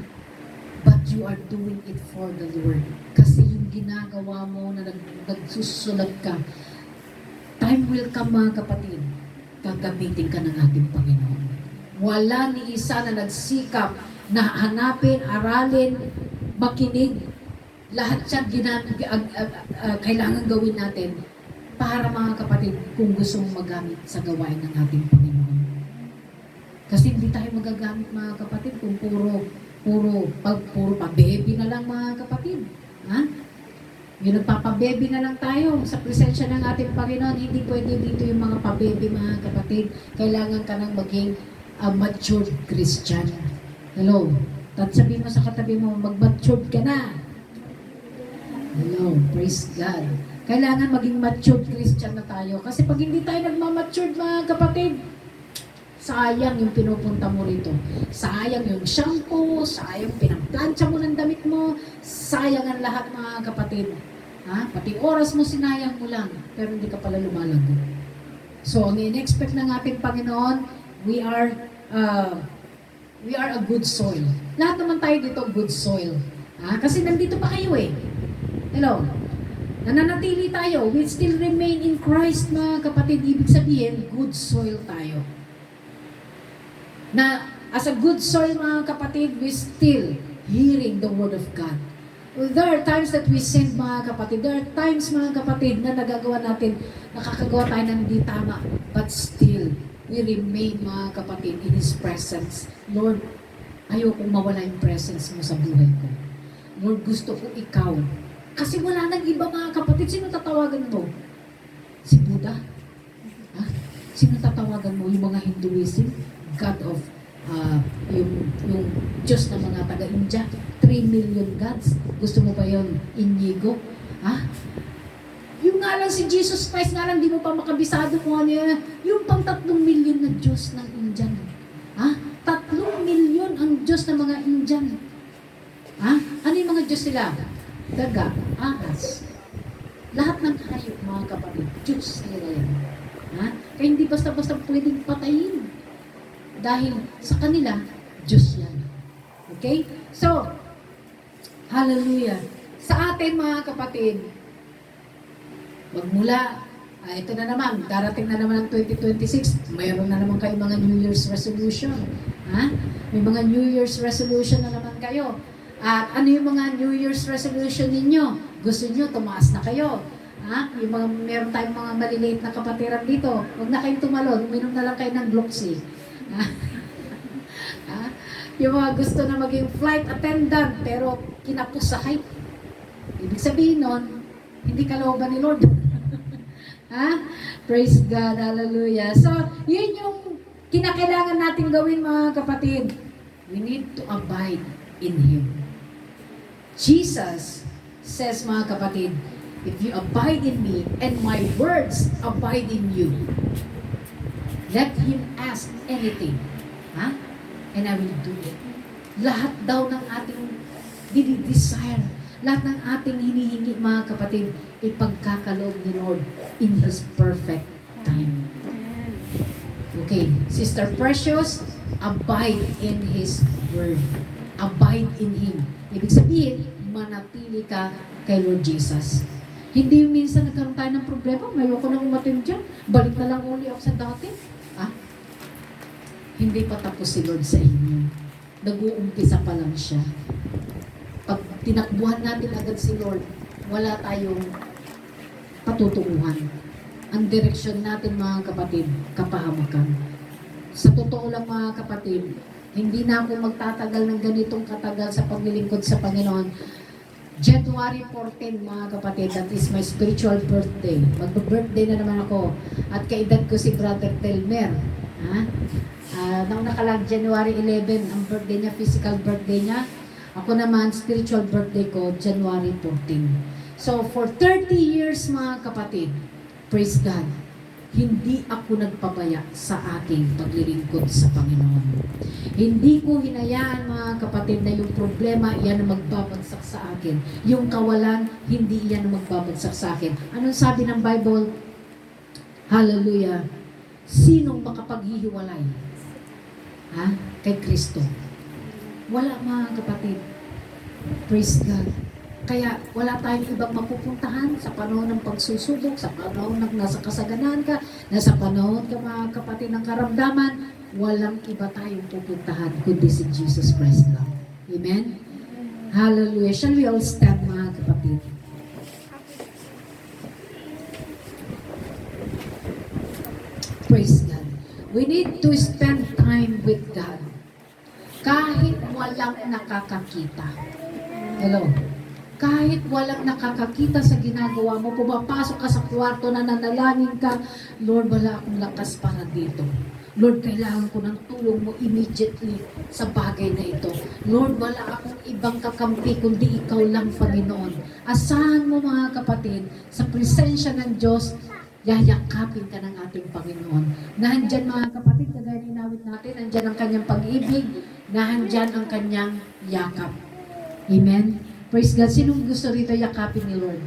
But you are doing it for the Lord. Kasi yung ginagawa mo na nagsusulat ka, time will come mga kapatid, gagamitin ka ng ating Panginoon. Wala ni isa na nagsikap na hanapin, aralin, makinig. Lahat siya kailangan gawin natin para mga kapatid kung gusto mong magamit sa gawain ng ating Panginoon. Kasi hindi tayo magagamit mga kapatid kung puro pa-baby na lang mga kapatid. Ha? Yung nagpapa-baby na lang tayo sa presensya ng ating Panginoon, hindi pwede dito yung mga pa-baby mga kapatid. Kailangan ka nang maging matured Christian. Hello? At sabihin mo sa katabi mo, mag-matured ka na. Hello, praise God. Kailangan maging matured Christian na tayo. Kasi pag hindi tayo nagmamatured mga kapatid, sayang yung pinupunta mo rito. Sayang yung shampoo, sayang pinagplansya mo ng damit mo, sayang ang lahat mga kapatid. Ha? Pati oras mo sinayang mo lang, pero hindi ka pala lumalago. So, ang in-expect ng ating Panginoon, we are a good soil. Lahat naman tayo dito good soil. Ha? Kasi nandito pa kayo eh. Hello? Nananatili tayo. We still remain in Christ mga kapatid. Ibig sabihin, good soil tayo. Na as a good soil mga kapatid, we still hearing the Word of God. Well, there are times that we sin mga kapatid. There are times mga kapatid na nagagawa natin, nakakagawa tayo ng hindi tama. But still, we remain mga kapatid in His presence. Lord, ayokong mawala yung presence mo sa buhay ko. Lord, gusto ko ikaw. Kasi wala nang iba mga kapatid. Sino tatawagan mo? Si Buddha? Ha? Sino tatawagan mo? Yung mga Hinduism? God of yung Diyos ng mga taga-India, 3 million gods. Gusto mo ba yun? Inigo? Ha? Yung nga lang si Jesus Christ nga lang, di mo pa makabisado kung ano yan. Yung pang 3 million na Diyos ng Indian. Ha? 3 million ang Diyos ng mga Indian. Ha? Ano yung mga Diyos nila? Daga, ahas. Lahat ng hayop, mga kapatid, Diyos nila yan. Ha? Kaya hindi basta-basta pwedeng patayin. Dahil sa kanila, Diyos yan. Okay? So, hallelujah. Sa atin mga kapatid, magmula, ito na naman, darating na naman ang 2026, mayroon na naman kayo mga New Year's resolution. Ha? May mga New Year's resolution na naman kayo. At ano yung mga New Year's resolution ninyo? Gusto nyo, tumaas na kayo. Ha? Yung mga, meron tayong mga maliliit na kapatiran dito. Huwag na kayong tumalon, uminom na lang kayo ng Gloxy. Ha? Yung mga gusto na maging flight attendant, pero kinapos sa height. Ibig sabihin nun, hindi kalooban ni Lord. Ha? Praise God, hallelujah. So, yun yung kinakailangan natin gawin mga kapatid. We need to abide in Him. Jesus says mga kapatid, if you abide in me and my words abide in you, let him ask anything. Ha? And I will do it. Lahat daw ng ating dinidesire, lahat ng ating hinihingi mga kapatid, ipagkakaloob ni Lord in His perfect time. Okay, Sister Precious, abide in His Word. Abide in Him. Ibig sabihin, manatili ka kay Lord Jesus. Hindi yung minsan nagkaroon tayo ng problema, mayroon ko nang umatin dyan, balik na lang uli ako sa dati. Ah? Hindi pa tapos si Lord sa inyo. Nag-uumpisa pa lang siya. Pag tinakbuhan natin agad si Lord, wala tayong patutunguhan. Ang direksyon natin mga kapatid, kapahamakan. Sa totoo lang mga kapatid, hindi na ako magtatagal ng ganitong katagal sa paglilingkod sa Panginoon January 14, mga kapatid, that is my spiritual birthday. Mag-birthday na naman ako. At kaedad ko si Brother Telmer. Ha? Nauna ka lang, January 11, ang birthday niya, physical birthday niya. Ako naman, spiritual birthday ko, January 14. So, for 30 years, mga kapatid, praise God, hindi ako nagpabaya sa aking paglilingkod sa Panginoon. Hindi ko hinayaan, mga kapatid, na yung problema, iyan ang magbabagsak sa akin. Yung kawalan, hindi iyan ang magbabagsak sa akin. Anong sabi ng Bible? Hallelujah. Sinong makapaghihiwalay? Ha? Kay Kristo. Wala, mga kapatid. Praise God. Kaya wala tayong ibang mapupuntahan sa panahon ng pagsusubok, sa panahon ng nasa kasaganan ka, nasa panahon ka, mga kapatid, ng karamdaman, walang iba tayong pupuntahan kundi si Jesus Christ lang. Amen? Hallelujah. Shall we all stand, mga kapatid? Praise God. We need to spend time with God. Kahit walang nakakakita. Hello? Kahit walang nakakakita sa ginagawa mo, pumapasok ka sa kwarto na nanalangin ka, Lord, wala akong lakas para dito. Lord, kailangan ko ng tulong mo immediately sa bagay na ito. Lord, wala akong ibang kakampi kundi ikaw lang, Panginoon. Asahan mo, mga kapatid, sa presensya ng Diyos, yayakapin ka ng ating Panginoon. Nandyan, mga kapatid, kagaya ninawit natin, nandyan ang kanyang pag-ibig, nandyan ang kanyang yakap. Amen? Praise God. Sinong gusto rito yakapin ni Lord?